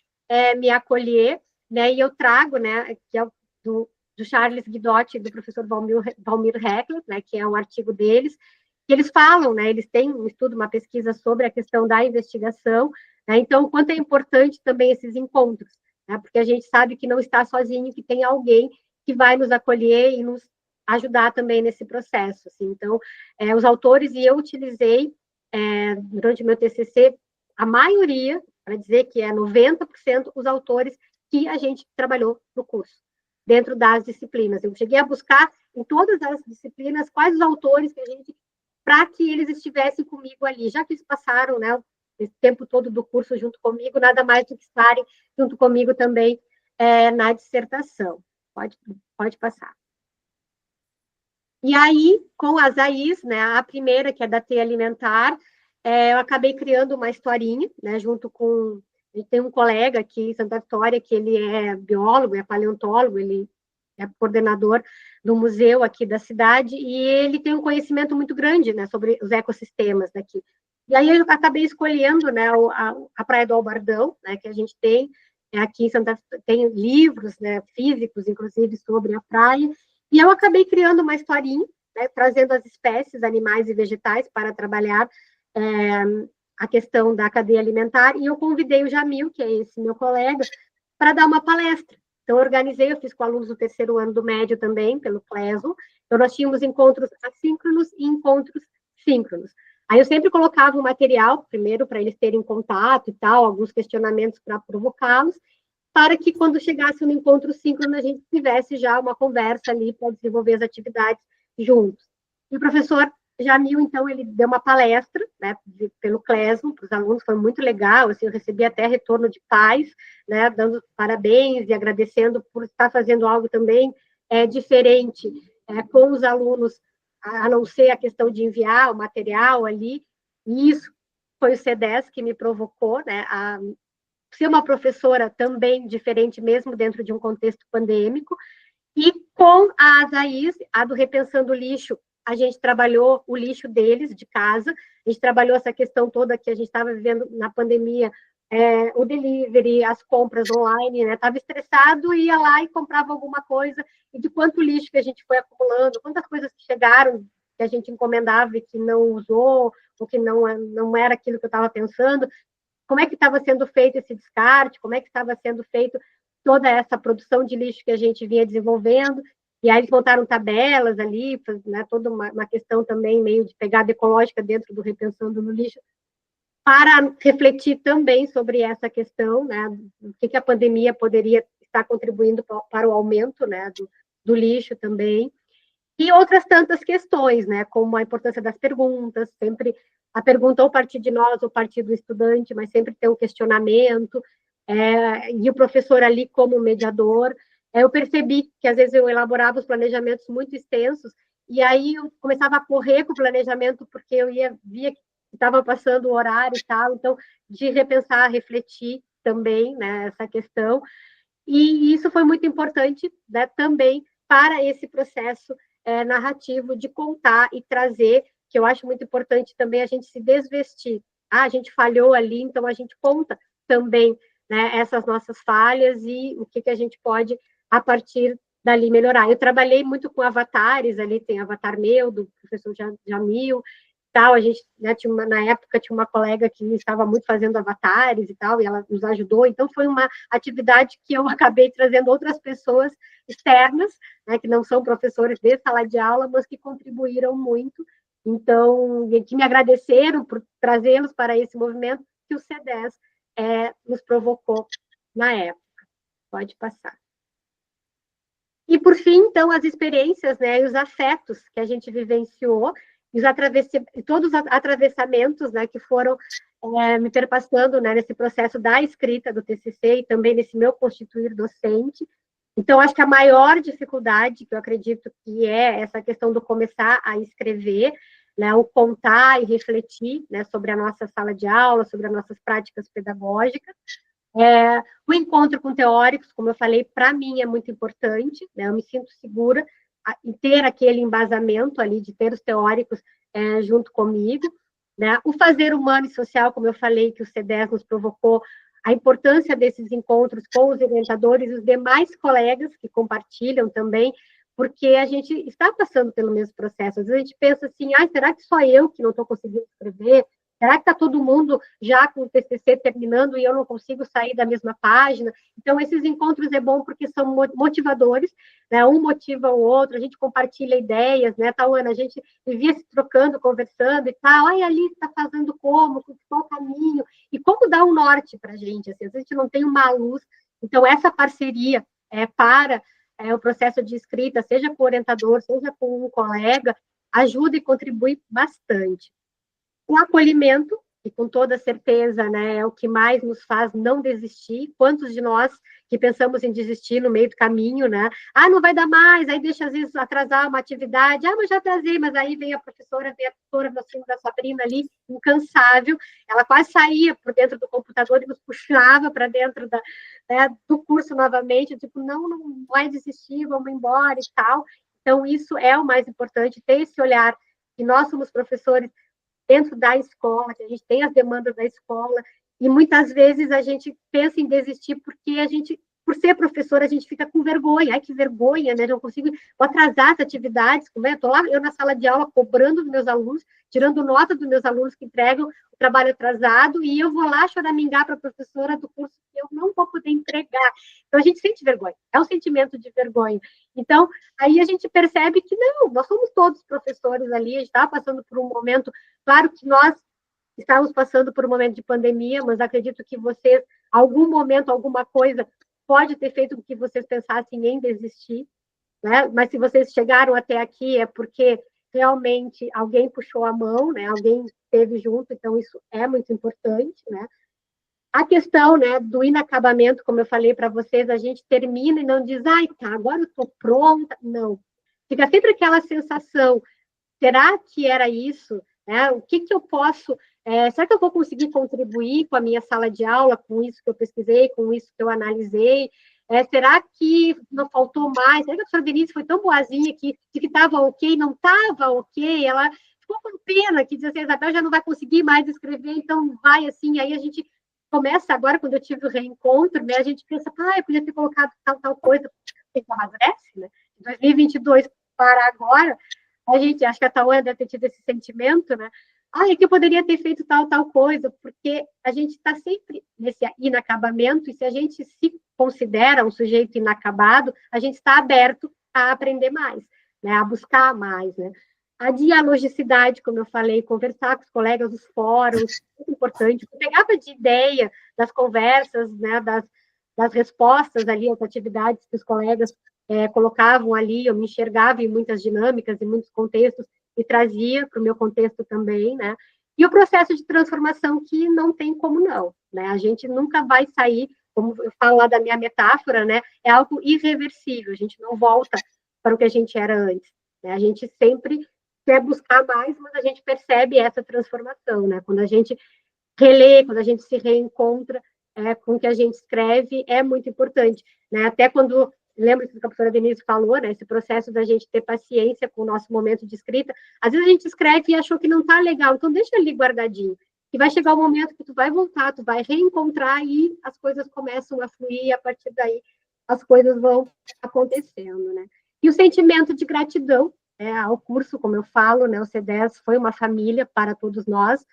me acolher, né? E eu trago, né, que é do Charles Guidotti, do professor Valmir Heckler, né, que é um artigo deles, que eles falam, né, eles têm um estudo, uma pesquisa sobre a questão da investigação, né, então, o quanto é importante também esses encontros, né, porque a gente sabe que não está sozinho, que tem alguém que vai nos acolher e nos ajudar também nesse processo, assim. Então, os autores, e eu utilizei, durante o meu TCC, a maioria, para dizer que 90% os autores que a gente trabalhou no curso, dentro das disciplinas. Eu cheguei a buscar em todas as disciplinas quais os autores que a gente, para que eles estivessem comigo ali, já que eles passaram, né, esse tempo todo do curso junto comigo, nada mais do que estarem junto comigo também na dissertação. Pode passar. E aí, com a Zaís, né, a primeira, que é da Teia Alimentar, eu acabei criando uma historinha, né, junto com... A gente tem um colega aqui em Santa Vitória, que ele é biólogo, é paleontólogo, ele é coordenador do museu aqui da cidade, e ele tem um conhecimento muito grande, né, sobre os ecossistemas daqui. E aí eu acabei escolhendo, né, a Praia do Albardão, né, que a gente tem aqui em Santa Vitória, tem livros, né, físicos, inclusive, sobre a praia, e eu acabei criando uma historinha, né, trazendo as espécies animais e vegetais para trabalhar a questão da cadeia alimentar, e eu convidei o Jamil, que é esse meu colega, para dar uma palestra. Então, eu organizei, eu fiz com alunos do terceiro ano do médio também, pelo Cleso. Então, nós tínhamos encontros assíncronos e encontros síncronos. Aí eu sempre colocava o material, primeiro, para eles terem contato e tal, alguns questionamentos para provocá-los, para que quando chegasse no encontro síncrono, a gente tivesse já uma conversa ali para desenvolver as atividades juntos. E o professor Jamil, então, ele deu uma palestra, né, pelo Clesmo, para os alunos, foi muito legal, assim, eu recebi até retorno de pais, né, dando parabéns e agradecendo por estar fazendo algo também diferente com os alunos, a não ser a questão de enviar o material ali, e isso foi o C10 que me provocou, né, a ser uma professora também diferente, mesmo dentro de um contexto pandêmico, e com a Azaís, a do Repensando o Lixo, a gente trabalhou o lixo deles, de casa, a gente trabalhou essa questão toda que a gente estava vivendo na pandemia, o delivery, as compras online, né? Estava estressado, ia lá e comprava alguma coisa, e de quanto lixo que a gente foi acumulando, quantas coisas que chegaram, que a gente encomendava e que não usou, ou que não era aquilo que eu estava pensando, como é que estava sendo feito esse descarte, como é que estava sendo feito toda essa produção de lixo que a gente vinha desenvolvendo, e aí eles montaram tabelas ali, né, toda uma questão também meio de pegada ecológica dentro do Repensando no Lixo, para refletir também sobre essa questão, né, do que a pandemia poderia estar contribuindo para o aumento, né, do lixo também, e outras tantas questões, né, como a importância das perguntas, sempre a pergunta ou partir de nós ou partir do estudante, mas sempre ter um questionamento, e o professor ali como mediador. Eu percebi que às vezes eu elaborava os planejamentos muito extensos, e aí eu começava a correr com o planejamento, porque eu via que estava passando o horário e tal, então de repensar, refletir também, né, essa questão, e isso foi muito importante, né, também para esse processo narrativo de contar e trazer, que eu acho muito importante também a gente se desvestir. A gente falhou ali, então a gente conta também, né, essas nossas falhas e o que a gente pode, a partir dali, melhorar. Eu trabalhei muito com avatares, ali tem avatar meu, do professor Jamil, tal, a gente, né, na época, tinha uma colega que estava muito fazendo avatares e tal, e ela nos ajudou, então foi uma atividade que eu acabei trazendo outras pessoas externas, né, que não são professores de sala de aula, mas que contribuíram muito, então, que me agradeceram por trazê-los para esse movimento que o C10 nos provocou na época. Pode passar. E, por fim, então, as experiências, né, e os afetos que a gente vivenciou, e todos os atravessamentos, né, que foram me perpassando, né, nesse processo da escrita do TCC e também nesse meu constituir docente. Então, acho que a maior dificuldade, que eu acredito que é essa questão do começar a escrever, né, o contar e refletir, né, sobre a nossa sala de aula, sobre as nossas práticas pedagógicas. O encontro com teóricos, como eu falei, para mim é muito importante, né, eu me sinto segura em ter aquele embasamento ali, de ter os teóricos junto comigo, né, o fazer humano e social, como eu falei, que o C10 nos provocou, a importância desses encontros com os orientadores e os demais colegas que compartilham também, porque a gente está passando pelo mesmo processo. Às vezes a gente pensa assim, será que só eu que não estou conseguindo escrever? Será que está todo mundo já com o TCC terminando e eu não consigo sair da mesma página? Então, esses encontros é bom porque são motivadores, né? Um motiva o outro, a gente compartilha ideias, né? Tal, Ana, a gente vivia se trocando, conversando e tal. Ali está fazendo como? Qual o caminho? E como dar um norte para a gente? Assim, às vezes a gente não tem uma luz Então, essa parceria para o processo de escrita, seja com o orientador, seja com um colega, ajuda e contribui bastante. O acolhimento, que com toda certeza, né, é o que mais nos faz não desistir. Quantos de nós que pensamos em desistir no meio do caminho, né? Ah, não vai dar mais, aí deixa às vezes atrasar uma atividade. Ah, mas já atrasei, mas aí vem a professora, da Sabrina ali, incansável. Ela quase saía por dentro do computador e nos puxava para dentro do curso novamente, tipo, não vai desistir, vamos embora e tal. Então, isso é o mais importante, ter esse olhar, que nós somos professores dentro da escola, que a gente tem as demandas da escola, e muitas vezes a gente pensa em desistir porque a gente, por ser professora, a gente fica com vergonha. Ai, que vergonha, né? Não consigo, vou atrasar as atividades, como é? Estou lá, eu na sala de aula, cobrando dos meus alunos, tirando nota dos meus alunos que entregam o trabalho atrasado, e eu vou lá choramingar para a professora do curso que eu não vou poder entregar. Então, a gente sente vergonha, é um sentimento de vergonha. Então, aí a gente percebe que não, nós somos todos professores ali, a gente está passando por um momento. Claro que nós estamos passando por um momento de pandemia, mas acredito que vocês, algum momento, alguma coisa, pode ter feito com que vocês pensassem em desistir, né? Mas se vocês chegaram até aqui é porque realmente alguém puxou a mão, né? Alguém esteve junto, então isso é muito importante, né? A questão, né, do inacabamento, como eu falei para vocês, a gente termina e não diz, ai, tá, agora eu estou pronta. Não. Fica sempre aquela sensação, será que era isso? O que eu posso... será que eu vou conseguir contribuir com a minha sala de aula, com isso que eu pesquisei, com isso que eu analisei? Será que não faltou mais? Será que a professora Denise foi tão boazinha que estava ok, não estava ok? Ela ficou com pena, que dizia assim, a Isabel já não vai conseguir mais escrever, então vai assim. Aí a gente começa agora, quando eu tive o reencontro, né, a gente pensa, eu podia ter colocado tal coisa, tem que amadurece, né? Em 2022 para agora, a gente, acho que a Tauana deve ter tido esse sentimento, né? É que eu poderia ter feito tal coisa, porque a gente está sempre nesse inacabamento, e se a gente se considera um sujeito inacabado, a gente está aberto a aprender mais, né? A buscar mais, né? A dialogicidade, como eu falei, conversar com os colegas, os fóruns, muito importante. Eu pegava de ideia das conversas, né, das respostas ali, as atividades que os colegas colocavam ali, eu me enxergava em muitas dinâmicas, em muitos contextos, e trazia para o meu contexto também, né? E o processo de transformação que não tem como não, né? A gente nunca vai sair, como eu falo lá da minha metáfora, né? É algo irreversível, a gente não volta para o que a gente era antes, né? A gente sempre quer buscar mais, mas a gente percebe essa transformação, né? Quando a gente relê, quando a gente se reencontra com o que a gente escreve, é muito importante, né? Até quando, lembra que a professora Denise falou, né? Esse processo da gente ter paciência com o nosso momento de escrita, às vezes a gente escreve e achou que não está legal, então deixa ali guardadinho, que vai chegar o momento que tu vai voltar, tu vai reencontrar e as coisas começam a fluir, e a partir daí as coisas vão acontecendo, né? E o sentimento de gratidão, ao curso, como eu falo, né, o C10 foi uma família para todos nós,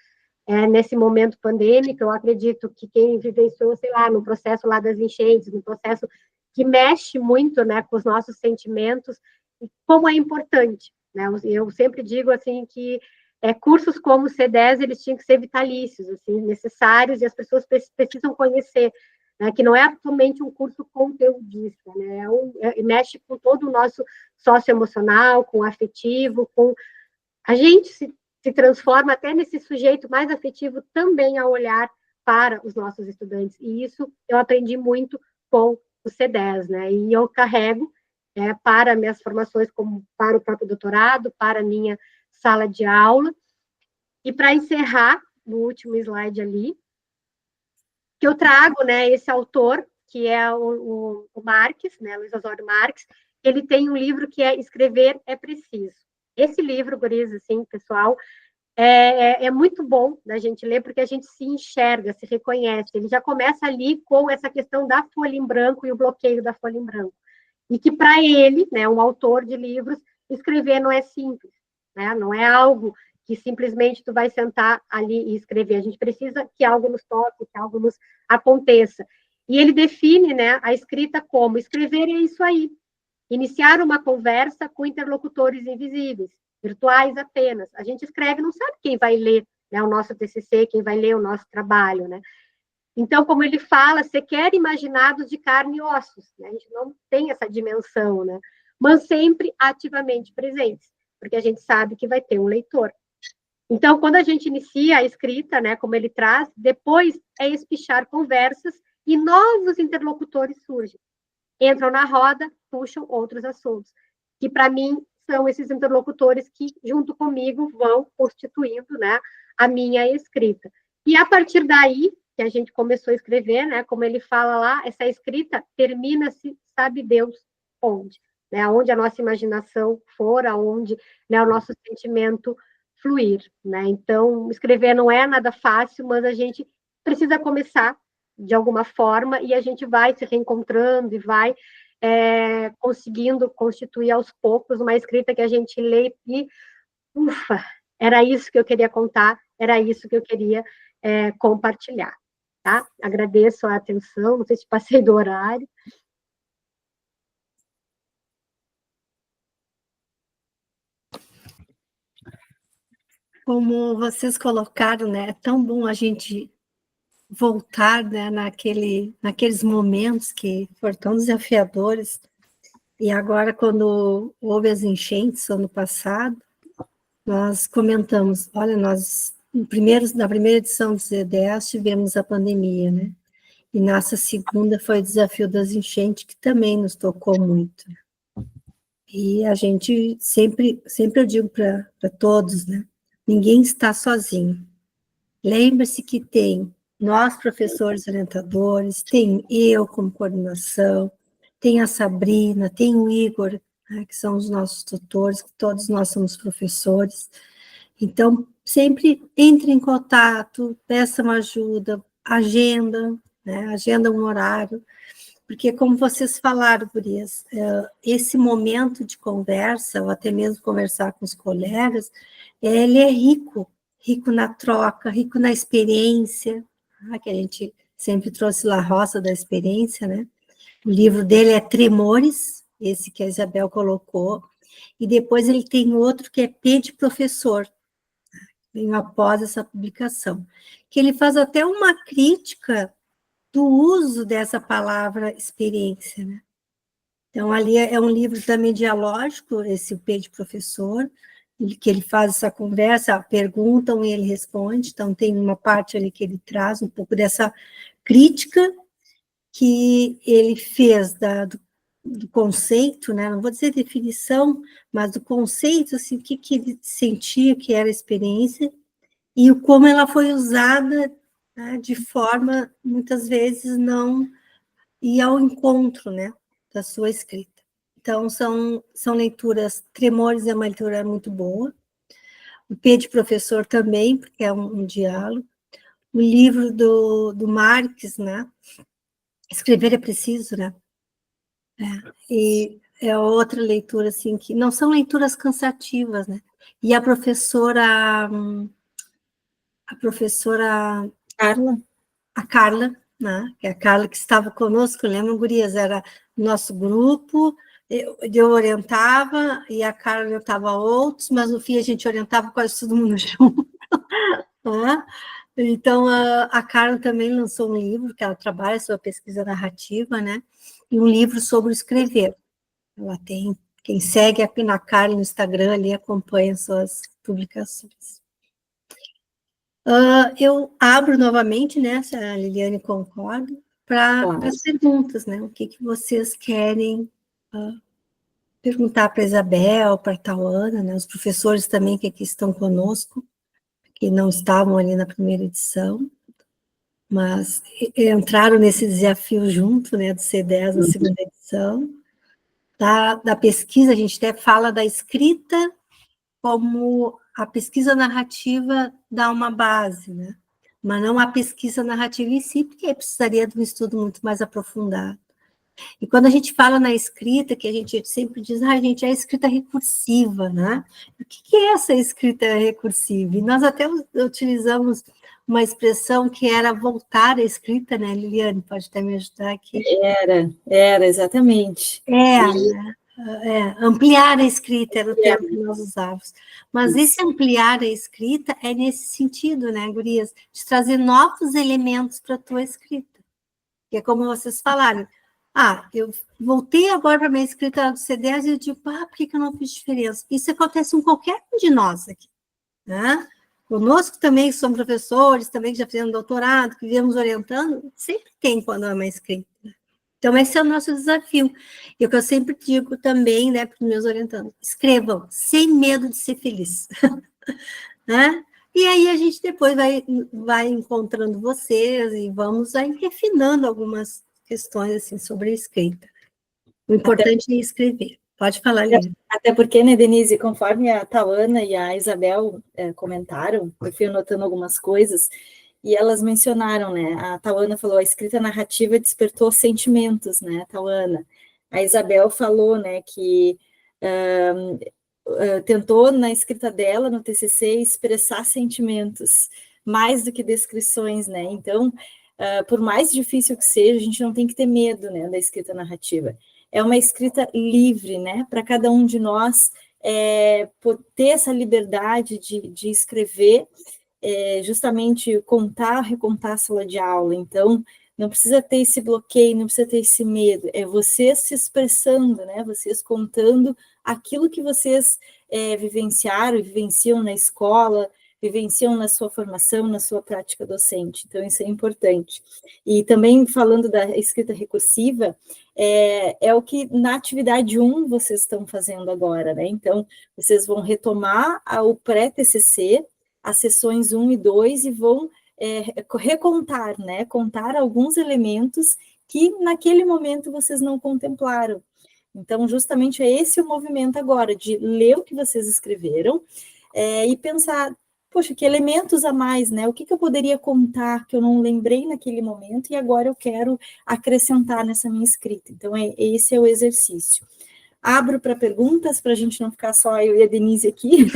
nesse momento pandêmico. Eu acredito que quem vivenciou, sei lá, no processo lá das enchentes, no processo que mexe muito, né, com os nossos sentimentos, e como é importante, né? Eu sempre digo, assim, que cursos como o C10, eles tinham que ser vitalícios, assim, necessários, e as pessoas precisam conhecer, né, que não é somente um curso conteudista, né, mexe com todo o nosso socioemocional, com o afetivo, com... A gente se transforma até nesse sujeito mais afetivo também a olhar para os nossos estudantes, e isso eu aprendi muito com o C10, né, e eu carrego para minhas formações, como para o próprio doutorado, para a minha sala de aula. E para encerrar, no último slide ali, que eu trago, né, esse autor, que é o Marques, né, Luiz Osório Marques. Ele tem um livro que é Escrever é Preciso. Esse livro, guris, assim, pessoal, é muito bom da gente ler, porque a gente se enxerga, se reconhece. Ele já começa ali com essa questão da folha em branco e o bloqueio da folha em branco. E que, para ele, né, um autor de livros, escrever não é simples, né? Não é algo que simplesmente tu vai sentar ali e escrever. A gente precisa que algo nos toque, que algo nos aconteça. E ele define, né, a escrita como: escrever é isso aí, iniciar uma conversa com interlocutores invisíveis, virtuais apenas. A gente escreve, não sabe quem vai ler, né, o nosso TCC, quem vai ler o nosso trabalho, né? Então, como ele fala, sequer imaginados de carne e ossos, né? A gente não tem essa dimensão, né? Mas sempre ativamente presentes, porque a gente sabe que vai ter um leitor. Então, quando a gente inicia a escrita, né, como ele traz, depois é espichar conversas e novos interlocutores surgem. Entram na roda, puxam outros assuntos, que para mim são esses interlocutores que, junto comigo, vão constituindo, né, a minha escrita. E a partir daí, que a gente começou a escrever, né, como ele fala lá, essa escrita termina-se, sabe Deus onde, né, aonde a nossa imaginação for, aonde, né, o nosso sentimento fluir, né? Então, escrever não é nada fácil, mas a gente precisa começar de alguma forma e a gente vai se reencontrando e vai conseguindo constituir aos poucos uma escrita que a gente lê e, ufa, era isso que eu queria contar, era isso que eu queria compartilhar, tá? Agradeço a atenção, não sei se passei do horário. Como vocês colocaram, né, é tão bom a gente voltar, né, naqueles momentos que foram tão desafiadores. E agora, quando houve as enchentes ano passado, nós comentamos, olha, nós, na primeira edição do Z10, tivemos a pandemia, né? E nossa segunda foi o desafio das enchentes, que também nos tocou muito. E a gente sempre eu digo para todos, né? Ninguém está sozinho. Lembre-se que tem nós, professores orientadores, tem eu como coordenação, tem a Sabrina, tem o Igor, né, que são os nossos tutores, que todos nós somos professores. Então, sempre entre em contato, peça uma ajuda, agenda, né, agenda um horário, porque como vocês falaram, gurias, esse momento de conversa, ou até mesmo conversar com os colegas, ele é rico na troca, rico na experiência, que a gente sempre trouxe lá a roça da experiência, né? O livro dele é Tremores, esse que a Isabel colocou, e depois ele tem outro que é P de Professor, veio após essa publicação, que ele faz até uma crítica do uso dessa palavra experiência, né? Então, ali é um livro também dialógico, esse P de Professor, que ele faz essa conversa, perguntam e ele responde, então tem uma parte ali que ele traz um pouco dessa crítica que ele fez do conceito, né? Não vou dizer definição, mas do conceito, assim, o que ele sentia que era a experiência e como ela foi usada, né, de forma, muitas vezes, não ir ao encontro, né, da sua escrita. Então, são leituras, Tremores é uma leitura muito boa, o P de Professor também, porque é um diálogo, o livro do Marx, né, Escrever é Preciso, né, e é outra leitura, assim, que não são leituras cansativas, né, e a professora Carla. A Carla, né, que é a Carla que estava conosco, lembra, gurias, era nosso grupo, eu orientava, e a Carla orientava outros, mas no fim a gente orientava quase todo mundo junto. Né? Então, a Carla também lançou um livro, que ela trabalha sobre pesquisa narrativa, né, e um livro sobre escrever. Ela tem, quem segue a Pina Carla no Instagram ali acompanha suas publicações. Eu abro novamente, né, se a Liliane concorda, para as perguntas, né, o que vocês querem perguntar para a Isabel, para a Tauana, né, os professores também que aqui estão conosco, que não estavam ali na primeira edição, mas entraram nesse desafio junto, né, do C10 na segunda edição. Da pesquisa, a gente até fala da escrita como a pesquisa narrativa dá uma base, né? Mas não a pesquisa narrativa em si, porque precisaria de um estudo muito mais aprofundado. E quando a gente fala na escrita, que a gente sempre diz, gente, é a escrita recursiva, né? O que é essa escrita recursiva? E nós até utilizamos uma expressão que era voltar à escrita, né, Liliane? Pode até me ajudar aqui. Era, exatamente. Né? ampliar a escrita era o termo que nós usávamos. Mas esse ampliar a escrita é nesse sentido, né, gurias? De trazer novos elementos para a tua escrita. Que é como vocês falaram. Eu voltei agora para a minha escrita do C10 e eu digo, por que eu não fiz diferença? Isso acontece com qualquer um de nós aqui, né? Conosco também, que somos professores, também que já fizemos doutorado, que viemos orientando, sempre tem quando é uma escrita. Então, esse é o nosso desafio. E o que eu sempre digo também, né, para os meus orientandos, escrevam sem medo de ser feliz. Né? E aí a gente depois vai encontrando vocês e vamos aí refinando algumas questões assim, sobre a escrita. O importante é escrever. Pode falar, Lívia. Até porque, né, Denise, conforme a Tauana e a Isabel comentaram, eu fui anotando algumas coisas, e elas mencionaram, né, a Tauana falou, a escrita narrativa despertou sentimentos, né, Tauana. A Isabel falou, né, que tentou, na escrita dela, no TCC, expressar sentimentos, mais do que descrições, né, então, por mais difícil que seja, a gente não tem que ter medo, né, da escrita narrativa. É uma escrita livre, né, para cada um de nós ter essa liberdade de escrever, justamente contar, recontar a sala de aula. Então, não precisa ter esse bloqueio, não precisa ter esse medo, é vocês se expressando, né, vocês contando aquilo que vocês vivenciaram, vivenciam na escola, vivenciam na sua formação, na sua prática docente. Então, isso é importante. E também, falando da escrita recursiva, é o que na atividade 1 vocês estão fazendo agora, né? Então, vocês vão retomar o pré-TCC, as sessões 1 e 2, e vão recontar, né? Contar alguns elementos que naquele momento vocês não contemplaram. Então, justamente é esse o movimento agora, de ler o que vocês escreveram e pensar, poxa, que elementos a mais, né? O que eu poderia contar que eu não lembrei naquele momento e agora eu quero acrescentar nessa minha escrita. Então, esse é o exercício. Abro para perguntas, para a gente não ficar só eu e a Denise aqui.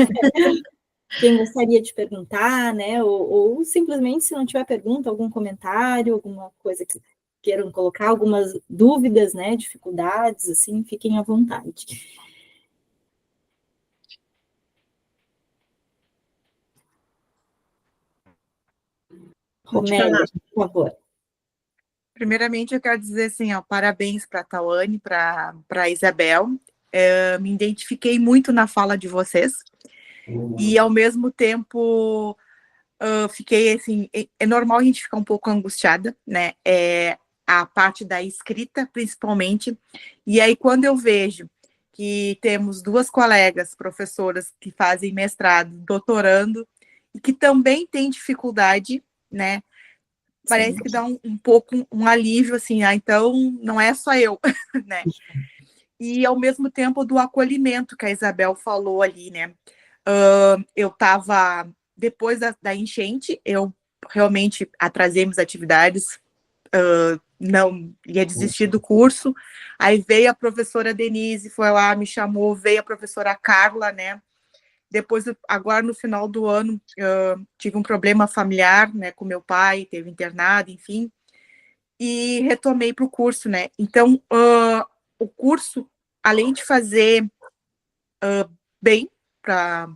Quem gostaria de perguntar, né? Ou simplesmente, se não tiver pergunta, algum comentário, alguma coisa que queiram colocar, algumas dúvidas, né? Dificuldades, assim, fiquem à vontade. Romélia, por favor. Primeiramente, eu quero dizer assim, parabéns para a Tawane, para a Isabel. Me identifiquei muito na fala de vocês. E, ao mesmo tempo, fiquei assim... É normal a gente ficar um pouco angustiada, né? A parte da escrita, principalmente. E aí, quando eu vejo que temos duas colegas professoras que fazem mestrado, doutorando, e que também têm dificuldade, né? Parece que dá um pouco um alívio, assim, então não é só eu, né? E, ao mesmo tempo, do acolhimento que a Isabel falou ali, né? Eu estava, depois da enchente, eu realmente atrasei minhas atividades, não ia desistir do curso, aí veio a professora Denise, foi lá, me chamou, veio a professora Carla, né? Depois, agora no final do ano, tive um problema familiar, né, com meu pai, teve internado, enfim, e retomei para o curso, né? Então, o curso, além de fazer bem para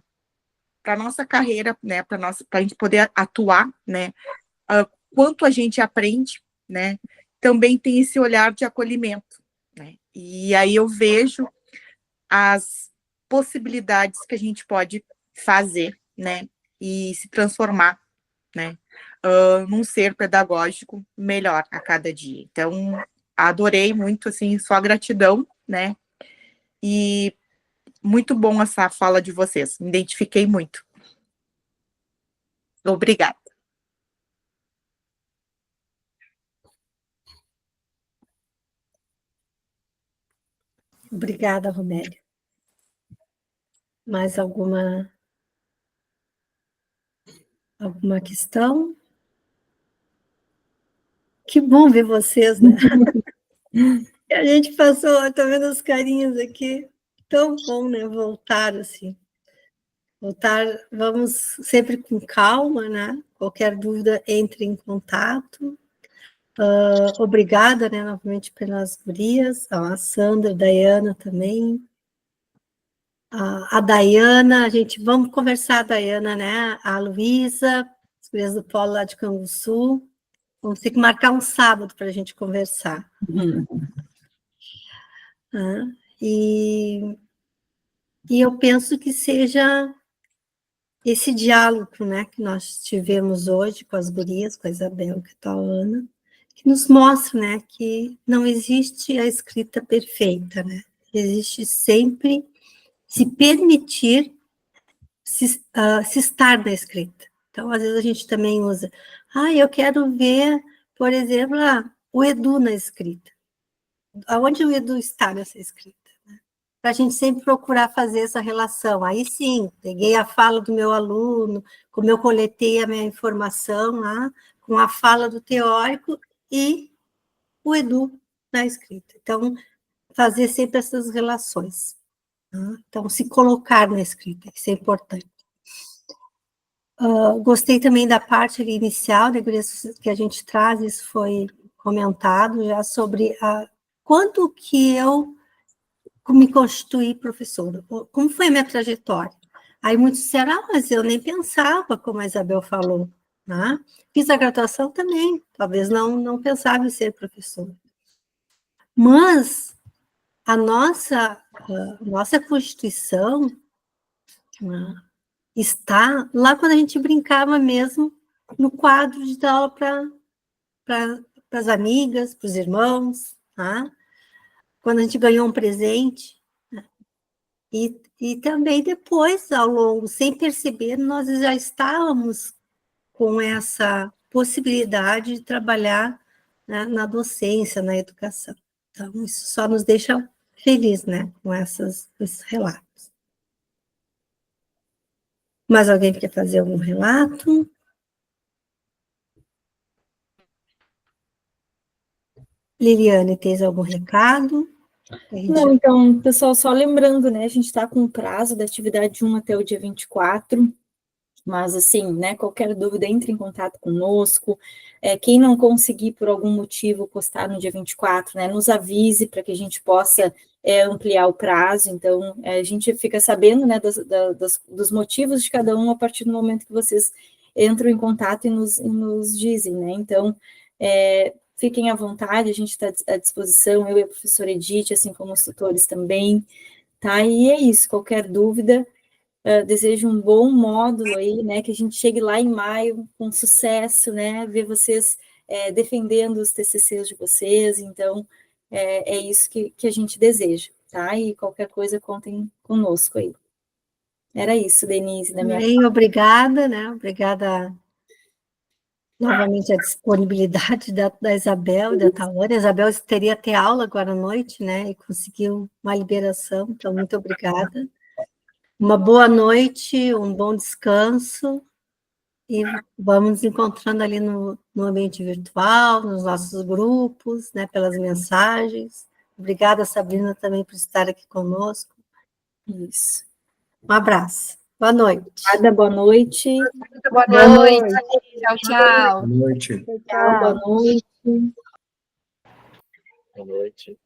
a nossa carreira, né, para a gente poder atuar, né, quanto a gente aprende, né, também tem esse olhar de acolhimento, né? E aí eu vejo as possibilidades que a gente pode fazer, né, e se transformar, né, num ser pedagógico melhor a cada dia. Então, adorei muito, assim, só gratidão, né, e muito bom essa fala de vocês, me identifiquei muito. Obrigada. Obrigada, Romélia. Mais alguma questão? Que bom ver vocês, né? A gente passou, tá vendo os carinhos aqui? Tão bom, né? Voltar, assim. Voltar, vamos sempre com calma, né? Qualquer dúvida, entre em contato. Obrigada, né, novamente pelas gurias, a Sandra, a Dayana também, a Dayana, vamos conversar, Dayana, né, a Luísa, as gurias do Polo lá de Canguçu, vamos ter que marcar um sábado para a gente conversar. E eu penso que seja esse diálogo, né, que nós tivemos hoje com as gurias, com a Isabel, com a Ana, que nos mostra, né, que não existe a escrita perfeita, né, existe sempre se permitir se estar na escrita. Então, às vezes a gente também usa, eu quero ver, por exemplo, o Edu na escrita. Aonde o Edu está nessa escrita? Para a gente sempre procurar fazer essa relação. Aí sim, peguei a fala do meu aluno, como eu coletei a minha informação lá, com a fala do teórico e o Edu na escrita. Então, fazer sempre essas relações. Tá? Então, se colocar na escrita, isso é importante. Gostei também da parte inicial, né, que a gente traz, isso foi comentado já, sobre quanto que eu me constituí professora, como foi a minha trajetória. Aí muitos disseram, mas eu nem pensava, como a Isabel falou, né? Fiz a graduação também, talvez não pensava em ser professora. Mas a nossa Constituição, né, está lá quando a gente brincava mesmo no quadro de dar aula para as amigas, para os irmãos, tá? Quando a gente ganhou um presente, né? E também depois, ao longo, sem perceber, nós já estávamos com essa possibilidade de trabalhar, né, na docência, na educação. Então, isso só nos deixa felizes, né, com esses relatos. Mais alguém quer fazer algum relato? Liliane, tens algum recado? Não, então, pessoal, só lembrando, né, a gente está com o prazo da atividade 1 até o dia 24, mas, assim, né, qualquer dúvida, entre em contato conosco. Quem não conseguir, por algum motivo, postar no dia 24, né, nos avise para que a gente possa ampliar o prazo. Então, a gente fica sabendo, né, dos motivos de cada um a partir do momento que vocês entram em contato e nos dizem, né. Então, fiquem à vontade, a gente está à disposição, eu e a professora Edith, assim como os tutores também, tá? E é isso, qualquer dúvida, desejo um bom módulo aí, né, que a gente chegue lá em maio com sucesso, né, ver vocês defendendo os TCCs de vocês, então é isso que a gente deseja, tá? E qualquer coisa, contem conosco aí. Era isso, Denise, da minha parte. Bem, obrigada, né, obrigada novamente a disponibilidade da Isabel e da Tawane. A Isabel teria até aula agora à noite, né, e conseguiu uma liberação, então muito obrigada. Uma boa noite, um bom descanso, e vamos nos encontrando ali no ambiente virtual, nos nossos grupos, né, pelas mensagens. Obrigada, Sabrina, também por estar aqui conosco. Isso. Um abraço. Boa noite. Obrigada, boa noite. Boa noite. Tchau, tchau. Boa noite. Tchau, boa noite. Boa noite.